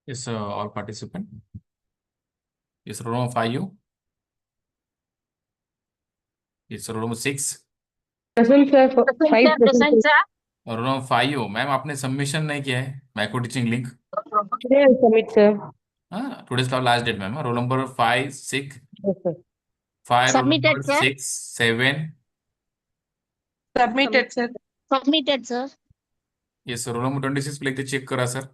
Yes, all participant. Yes, roll number 5. Yes, roll number 6. Present, sir. Five present, present, sir. sir. Roll number 5. Ma'am आपने submission नहीं किया है macro teaching link. Today I'll submit, sir. हाँ, today's का last date ma'am. Roll number 5, 6, Yes, sir. 5, roll Submitted, number sir. 6, 7. Submitted, sir. Submitted, sir. Yes, roll number 26 पे लिखते check करा sir.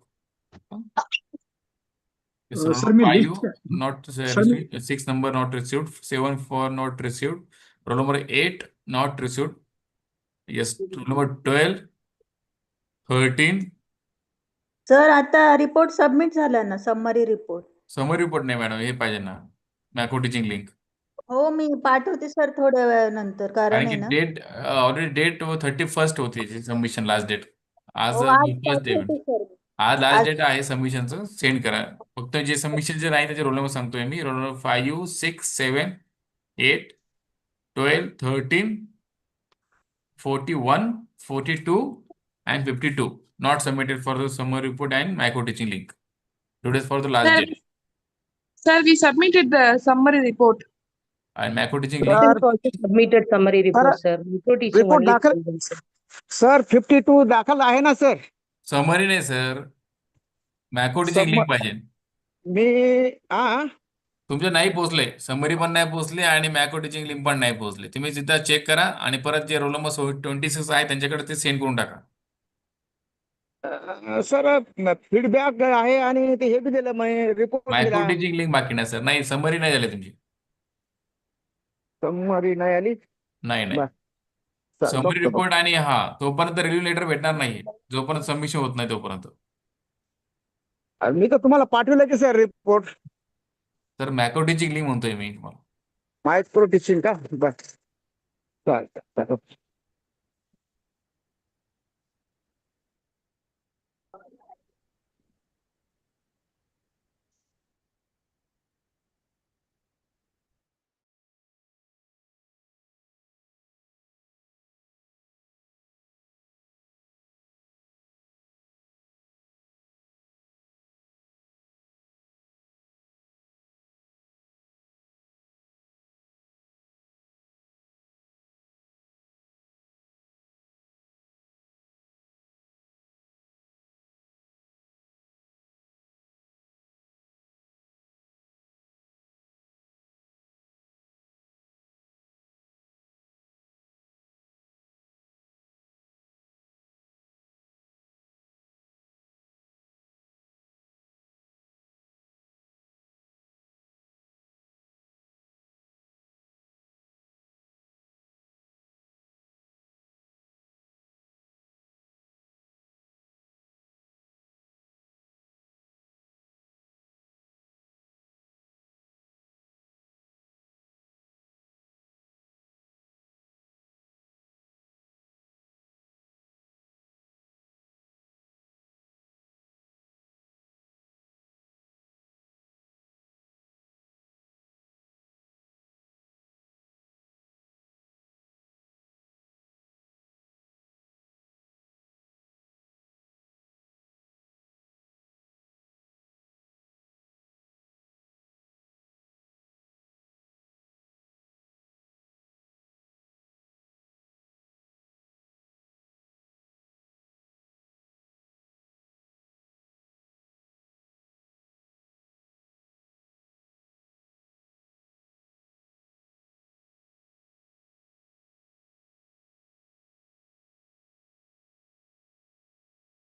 Yes, roll sir number मी 5 list not sir received, 6 number not received, 7 4 not received, roll number 8 not received. Yes, roll number 12, 13. Sir आता report submit झाला ना summary report. Summary report नाही madam, हे पाहिजे ना मॅक्रो टीचिंग लिंक. हो मी पाठवते sir थोड्या वेळानंतर कारण कारण की आहे ना. डेट ऑलरेडी डेट 31 होती सबमिशन लास्ट डेट. आज हो आज फर्स्ट डे. पाठवते सर. आज लास्ट आज डेट आहे सबमिशनचं. सेंड करा. फक्त जे सबमिशन जे नाही त्याचे रोल नंबर सांगतोय मी. Roll number 5, 6, 7, 8, 12, 13, 41, 42 and 52 not submitted for the summary report and micro teaching link. Today is for the last Sir, date. sir, we submitted the summary report. And micro teaching link. Present also submitted summary report, sir. Micro teaching report only दाखल pending, sir. Sir 52 दाखल आहे ना sir. Summary नाही sir, macro teaching सम- link पाहिजे. मी हा तुमचे नाही पोहोचले, समरी पण नाही पोहोचले आणि मॅक्रो टीचिंग लिंक पण नाही पोहोचले. तुम्ही तिथं चेक करा आणि परत जे रोल नंबर 26 आहे त्यांच्याकडे ते सेंड करून टाका. सर फीडबॅक आहे आणि ते हे बी दिलं मी रिपोर्ट मायक्रो दिला. टीचिंग लिंक बाकी नाही सर. नाही, समरी नाही झाली तुमची. समरी नाही आली. नाही नाही, बर. सर, समरी बघतो. रिपोर्ट आणि तोपर्यंत रिव्ह्यू लेटर भेटणार नाही जोपर्यंत सबमिशन होत नाही तोपर्यंत. मी तर तुम्हाला पाठवलं की सर रिपोर्ट. तर मॅक्रो टीचिंग लिंक म्हणतोय मी तुम्हाला. मायक्रो टीचिंग का बस चालतं.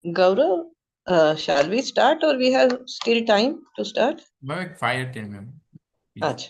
Gaurav, shall we start or we have still time to start? Mug 5 or 10 ma'am. Acha.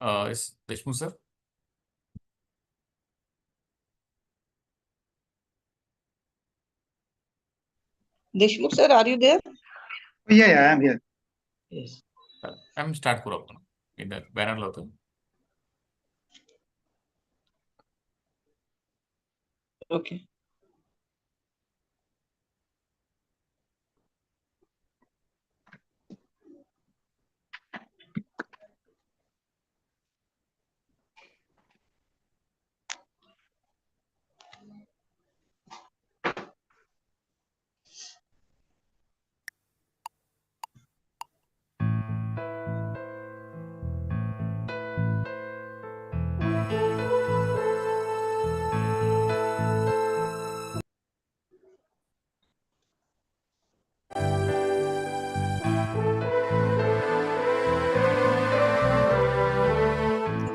Deshmukh sir. Deshmukh sir, are you there? Yeah, I am here. Yes. Ma'am start करू आपण. Banner लावतो. Okay.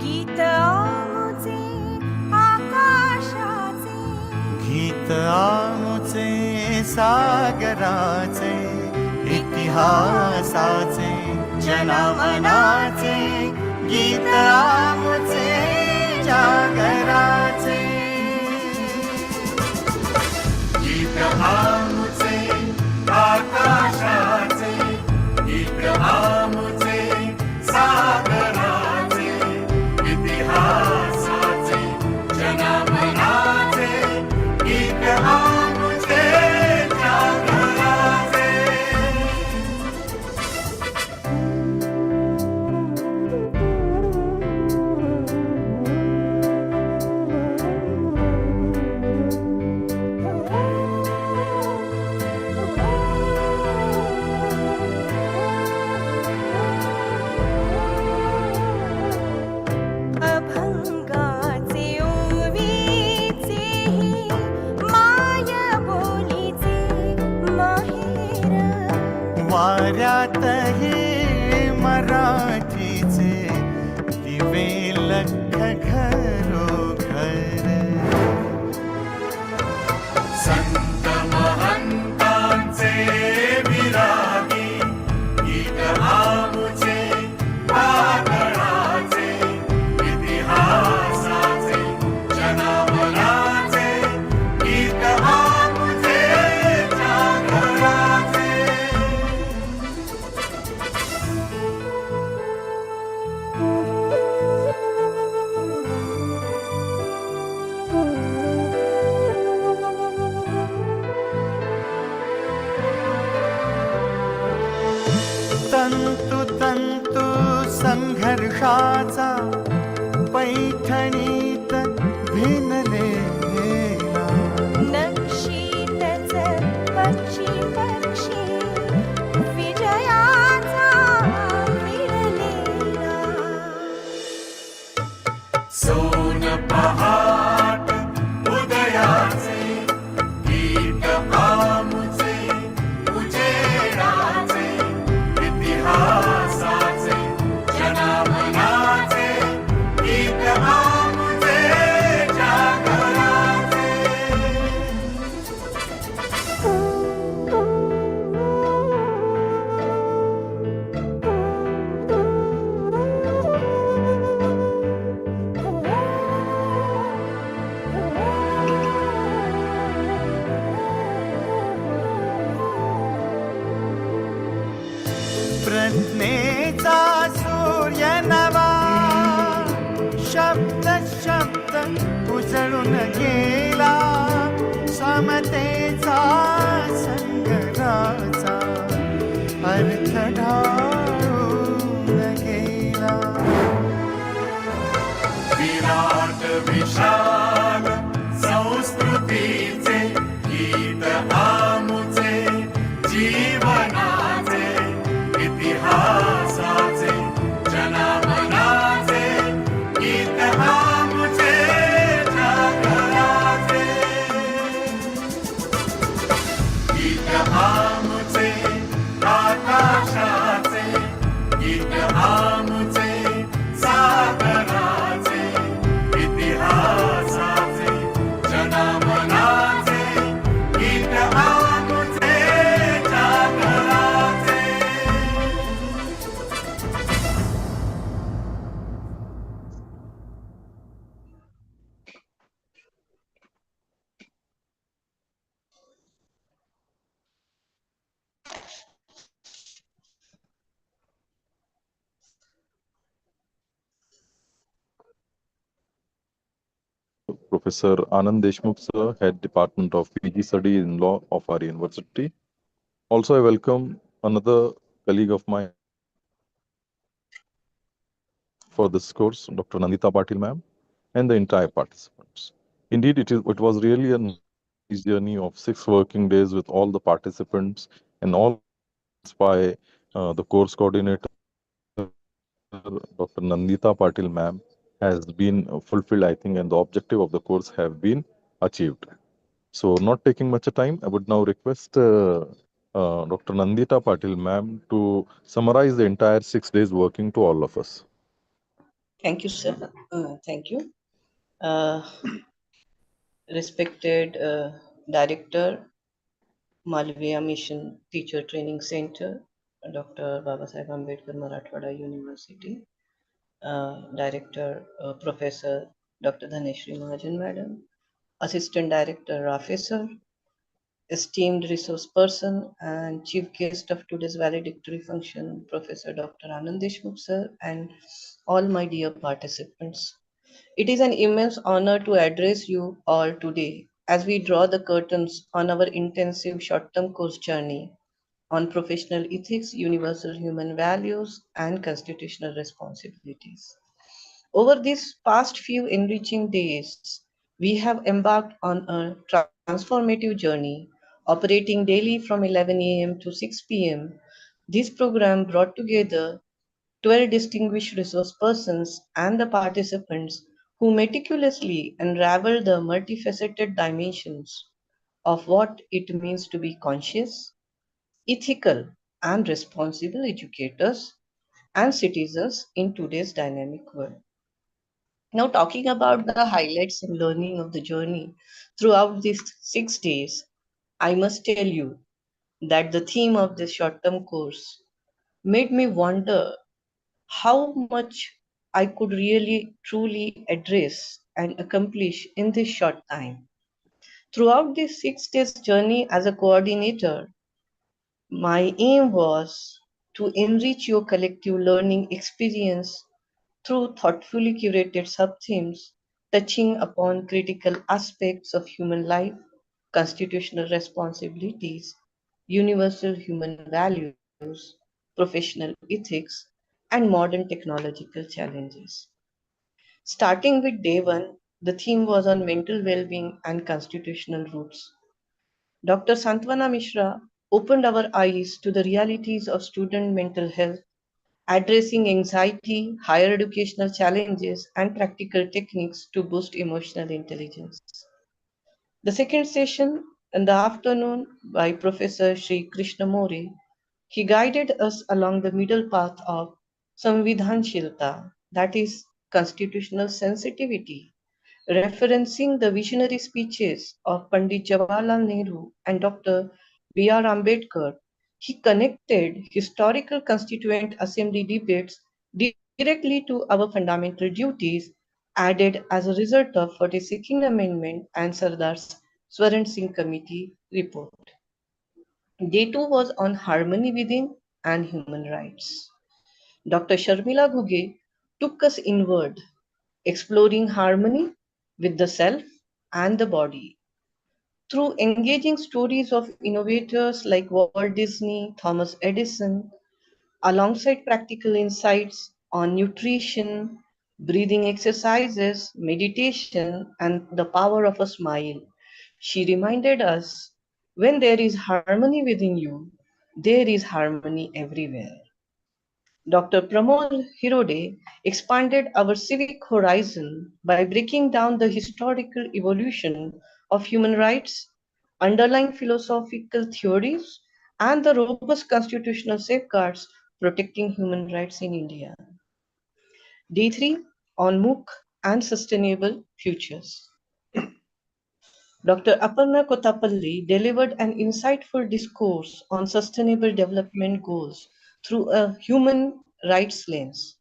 गीत आमुचे आकाशाचे, गीत आमुचे सागराचे, इतिहासाचे जनमनाचे, गीत आमुचे जागराचे, गीत आमुचे आकाशाचे, गीत आमुचे सागराचे, इतिहासाचे जनमनाचे, गीत आमुचे जागराचे. अभंगाचे ओवीचेही माय बोलीचे माहेर, वाऱ्यातही मराठीचे दिवे लख घरोघर, संत महंतांचे विरागी, गीत आमुचे वादळाचे, इतिहासाचे जनमनाचे, गीत आमुचे जागराचे. तंतु तंतु संघर्षाचा पैठणीत भिनलेला, नक्षीतच पक्षी पक्षी विजयाचा मिळलेला, सोन पहाट उदयाचे, गीत आमुचे उजेडाचे, इतिहासाचे जनमनाचे, गीत आमुचे जागराचे. प्रज्ञेचा सूर्य नवा, शब्द शब्द उजळून गेला, समतेचा संगराचा अर्थ ढाळून गेला. विराट विशाल संस्कृतीचे गीत आमुचे जीवनाचे, इतिहासाचे जनमनाचे, गीत आमुचे जागराचे. Professor Anand Deshmukh, sir, Head Department of PG Study in Law of our university. Also, I welcome another colleague of mine for this course, Dr. Nandita Patil ma'am, and the entire participants. Indeed, it was really a nice journey of 6 working days with all the participants and all by the course coordinator, Dr. Nandita Patil ma'am, has been fulfilled, I think, and the objective of the course have been achieved. So, not taking much time, I would now request Dr. Nandita Patil ma'am to summarize the entire 6 days working to all of us. Thank you, sir. Thank you. Uh, Respected Director, Malviya Mission Teacher Training Center, Dr. Babasaheb Ambedkar Marathwada University, Director, Professor Dr. Dhaneshri Mahajan Madam, Assistant Director Rafe sir, esteemed resource person and chief guest of today's valedictory function, Professor Dr. Anand Deshmukh sir, and all my dear participants. It is an immense honor to address you all today as we draw the curtains on our intensive short-term course journey on professional ethics, universal human values, and constitutional responsibilities. Over these past few enriching days, we have embarked on a transformative journey, operating daily from 11 a.m. to 6 p.m. This program brought together 12 distinguished resource persons and the participants who meticulously unravel the multifaceted dimensions of what it means to be conscious, ethical, and responsible educators and citizens in today's dynamic world. Now, talking about the highlights and learning of the journey throughout these 6 days, I must tell you that the theme of this short term course made me wonder how much I could really truly address and accomplish in this short time. Throughout this 6 days journey as a coordinator, my aim was to enrich your collective learning experience through thoughtfully curated sub-themes touching upon critical aspects of human life, constitutional responsibilities, universal human values, professional ethics, and modern technological challenges. Starting with day one, the theme was on mental well-being and constitutional roots. Dr. Santwana Mishra opened our eyes to the realities of student mental health, addressing anxiety, higher educational challenges, and practical techniques to boost emotional intelligence. The second session in the afternoon by Professor Sri Krishnamuri, he guided us along the middle path of Samvidhanshilta, that is, constitutional sensitivity, referencing the visionary speeches of Pandit Jawaharlal Nehru and Dr. B.R. Ambedkar. He connected historical constituent assembly debates directly to our fundamental duties added as a result of 42nd Amendment and Sardar's Swaran Singh Committee report. Day 2 was on harmony within and human rights. Dr. Sharmila Ghuge took us inward, exploring harmony with the self and the body. Through engaging stories of innovators like Walt Disney, Thomas Edison, alongside practical insights on nutrition, breathing exercises, meditation, and the power of a smile, she reminded us when there is harmony within you, there is harmony everywhere. Dr. Pramod Hirode expanded our civic horizon by breaking down the historical evolution of human rights, underlying philosophical theories, and the robust constitutional safeguards protecting human rights in India. Day 3 on MOOC and sustainable futures. Dr. Aparna Kotapalli delivered an insightful discourse on sustainable development goals through a human rights lens.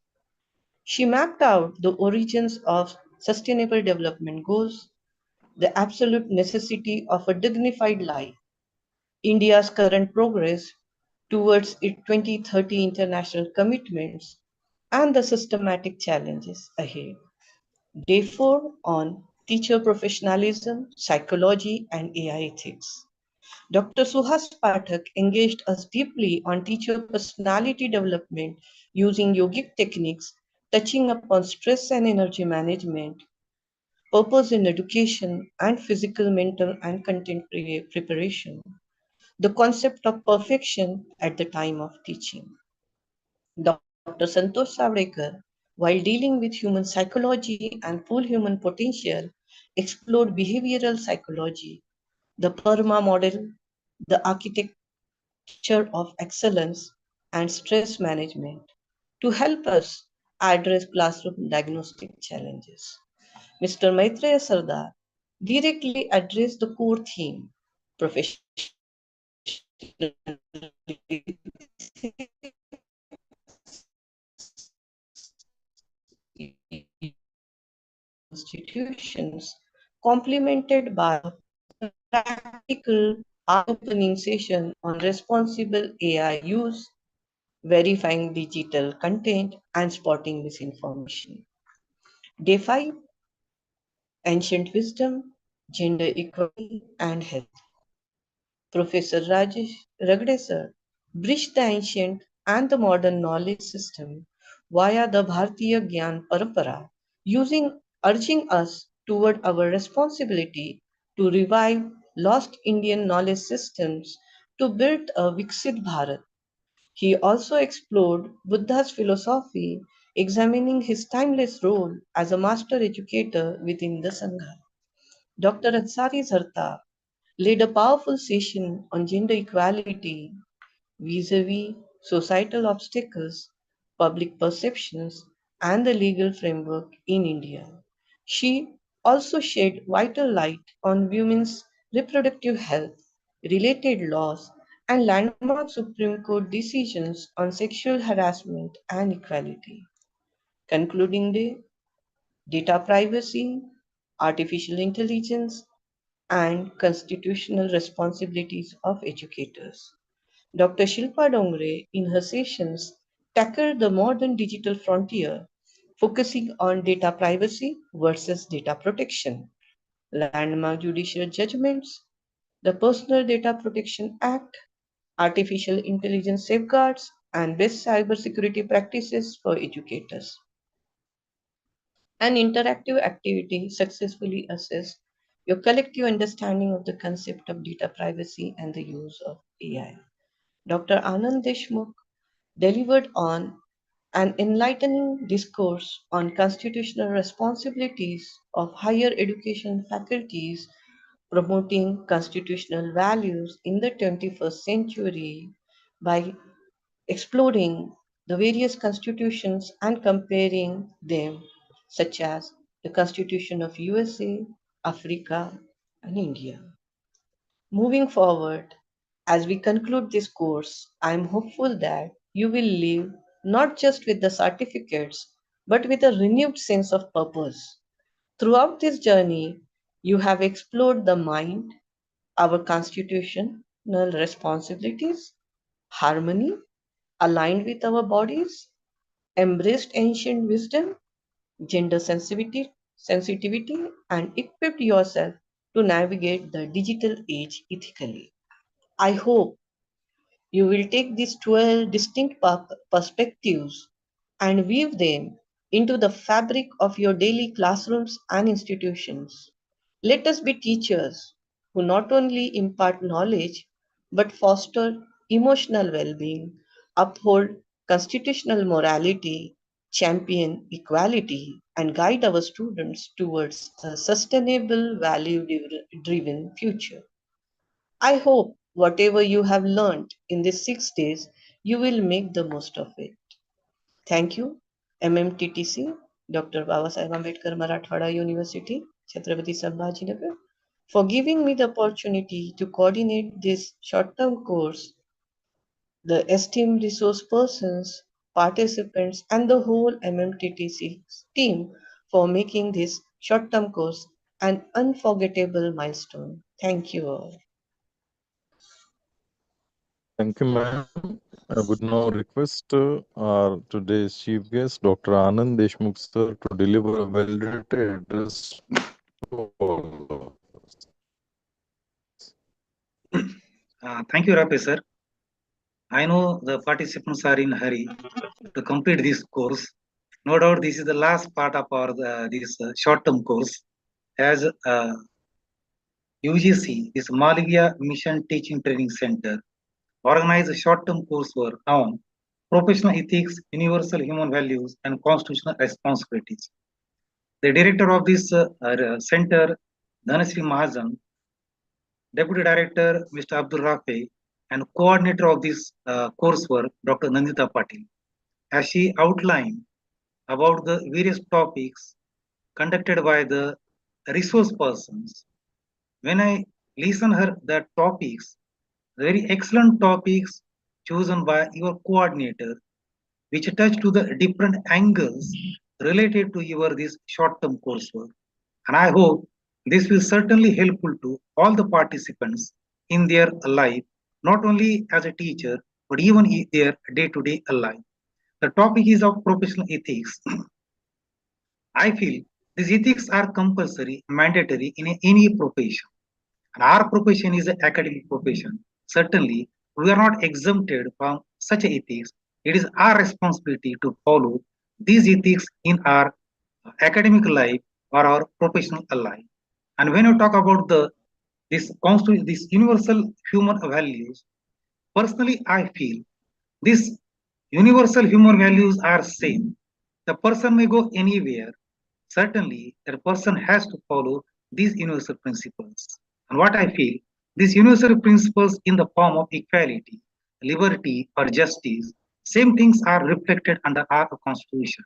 She mapped out the origins of sustainable development goals, the absolute necessity of a dignified life, India's current progress towards its 2030 international commitments, and the systematic challenges ahead. Day 4 on teacher professionalism, psychology, and AI ethics. Dr. Suhas Pathak engaged us deeply on teacher personality development using yogic techniques, touching upon stress and energy management, purpose in education, and physical, mental, and content preparation. The concept of perfection at the time of teaching. Dr. Santosh Savdekar, while dealing with human psychology and full human potential, explored behavioral psychology, the PERMA model, the architecture of excellence, and stress management to help us address classroom diagnostic challenges. Mr. Maitreya Sardar directly addressed the core theme, professional institutions, complemented by a practical eye-opening session on responsible AI use, verifying digital content, and spotting misinformation. Day 5, Ancient Wisdom, Gender Equality and Health. Professor Rajesh Ragdesar bridged the ancient and the modern knowledge system via the Bharatiya Gyan Parampara, urging us toward our responsibility to revive lost Indian knowledge systems to build a Viksit Bharat. He also explored Buddha's philosophy, examining his timeless role as a master educator within the Sangha. Dr. Ansari Zarta led a powerful session on gender equality vis-a-vis societal obstacles, public perceptions, and the legal framework in India. She also shed vital light on women's reproductive health, related laws, and landmark Supreme Court decisions on sexual harassment and equality. Concluding the data privacy, artificial intelligence, and constitutional responsibilities of educators. Dr. Shilpa Dongre, in her sessions, tackled the modern digital frontier, focusing on data privacy versus data protection, landmark judicial judgments, the Personal Data Protection Act, artificial intelligence safeguards, and best cybersecurity practices for educators. An interactive activity successfully assess your collective understanding of the concept of data privacy and the use of AI. Dr. Anand Deshmukh delivered on an enlightening discourse on constitutional responsibilities of higher education faculties promoting constitutional values in the 21st century by exploring the various constitutions and comparing them, such as the Constitution of USA, Africa, and India. Moving forward, as we conclude this course, I am hopeful that you will leave not just with the certificates, but with a renewed sense of purpose. Throughout this journey, you have explored the mind, our constitutional responsibilities, harmony, aligned with our bodies, embraced ancient wisdom, gender sensitivity, and equipped yourself to navigate the digital age ethically. I hope you will take these 12 distinct perspectives and weave them into the fabric of your daily classrooms and institutions. Let us be teachers who not only impart knowledge but foster emotional well being, uphold constitutional morality, champion equality, and guide our students towards a sustainable, value driven future. I hope whatever you have learned in these 6 days, you will make the most of it. Thank you, MMTTC, Dr. Babasaheb Ambedkar Marathwada University, Chhatrapati Sambhajinagar, for giving me the opportunity to coordinate this short-term course, the esteemed resource persons, participants, and the whole MMTTC team for making this short-term course an unforgettable milestone. Thank you all. Thank you, ma'am. I would now request our today's chief guest, Dr. Anand Deshmukh sir, to deliver a well-directed address Thank you, Rafi sir. I know the participants are in hurry to complete this course. No doubt this is the last part of our this short-term course. As UGC, this Malivya Mission Teaching Training Center, organized a short-term coursework on professional ethics, universal human values, and constitutional responsibilities. The director of this center, Dhanasri Mahajan, Deputy Director, Mr. Abdul Rafi, and coordinator of this coursework, Dr. Nandita Patil, as she outlined about the various topics conducted by the resource persons. When I listen her the topics, very excellent topics chosen by your coordinator, which touch to the different angles related to your this short-term coursework. And I hope this will certainly helpful to all the participants in their life, not only as a teacher, but even in their day-to-day life. The topic is of professional ethics. I feel these ethics are compulsory, mandatory in any profession. And our profession is an academic profession. Certainly, we are not exempted from such ethics. It is our responsibility to follow these ethics in our academic life or our professional life. And when you talk about this universal human values, personally, I feel these universal human values are same. The person may go anywhere. Certainly, the person has to follow these universal principles. And what I feel, these universal principles in the form of equality, liberty, or justice, same things are reflected under our constitution.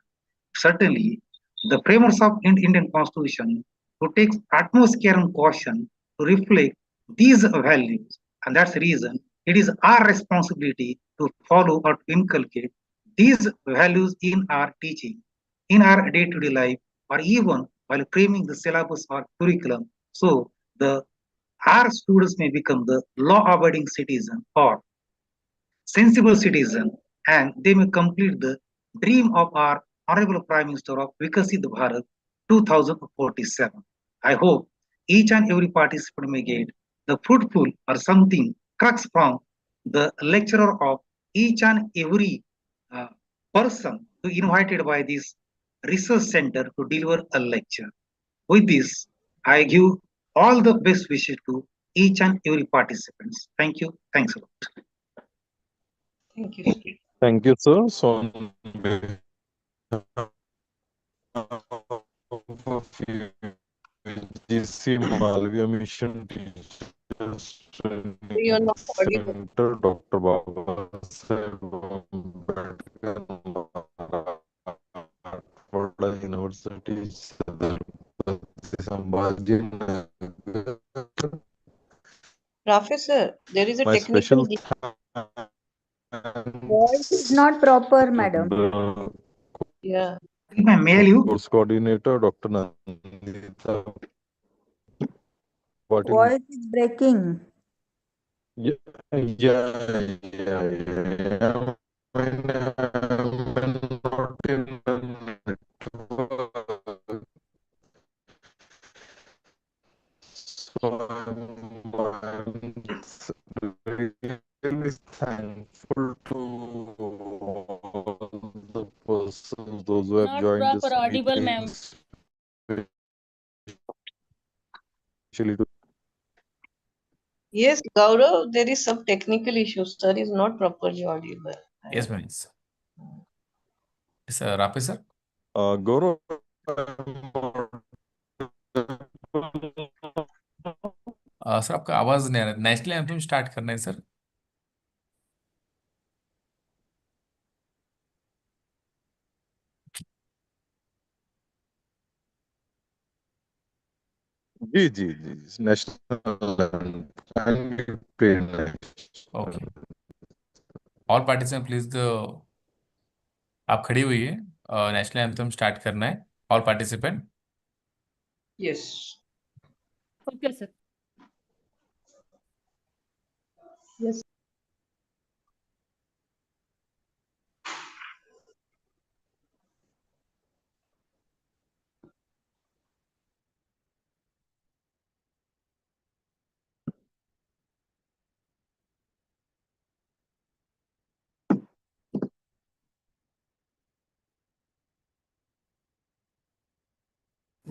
Certainly, the framers of Indian Constitution who takes utmost care and caution to reflect these values, and that's the reason it is our responsibility to follow or to inculcate these values in our teaching, in our day-to-day life, or even while framing the syllabus or curriculum, so the our students may become the law-abiding citizen or sensible citizen, and they may complete the dream of our Honorable Prime Minister of Vikasit Bharat 2047. I hope each and every participant may get the fruitful or something crux from the lecturer of each and every uh, person who invited by this research center to deliver a lecture. With this, I give all the best wishes to each and every participants. Thank you. Thanks a lot. Thank you. Thank you, sir. So, on behalf of UGC Malviya Mission Teachers You are Training not audible. Center, Dr. Baba Saheb Ambedkar, Marathwada University, Chhatrapati Sambhajinagar. Rafi sir, there is a My technical special Voice is thanks not proper, to madam. the Yeah. If I mail you, course coordinator, Dr. Nandita Patil. Voice is breaking. Yeah. When not in the network, so I'm really thankful to all the persons, those who have Not joined this proper audible, ma'am. meeting, especially to Yes, Gaurav, there is some technical issues. Sir is not properly audible. Yes, ma'am. Yes, Rafi sir. Gaurav. Sir आपका आवाज नहीं आ रहा है। National anthem start करना है sir. जी national okay, all participant please आप खड़ी हुई है, नेशनल एंथम स्टार्ट करना है, all participant. Yes. Okay, sir. Yes.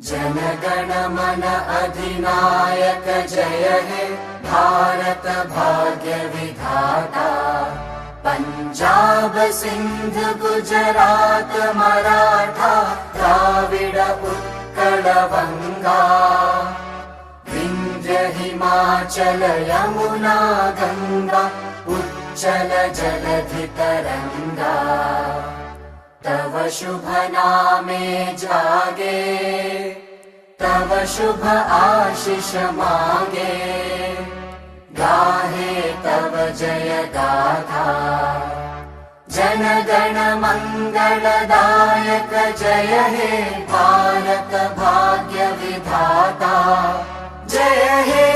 जनगण मन अधिनायक जय हे भारत भाग्य विधाता पंजाब सिंध गुजरात मराठा द्राविड उत्कल बंगा विंध्य हिमाचल यमुना गंगा उच्चल जलधि तरंगा तव शुभ नामे जागे तव शुभ आशीष मागे गाहे तव जय गाथा जन गण मंगलदायक जय हे भारत भाग्य विधाता जय हे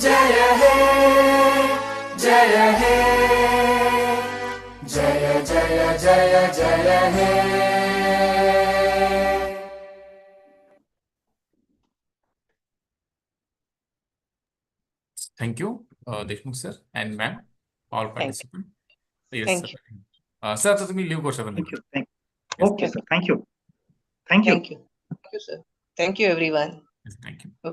जय हे जय हे जय जय जय जय हे Thank you, Deshmukh sir and ma'am, all participants. Yes, Thank sir. Sir, आता तुम्ही लिव्ह करू शकता. Thank you. Okay, sir. Thank you. Thank you. you. Thank you, sir. Thank you, everyone. Yes, thank you. Okay.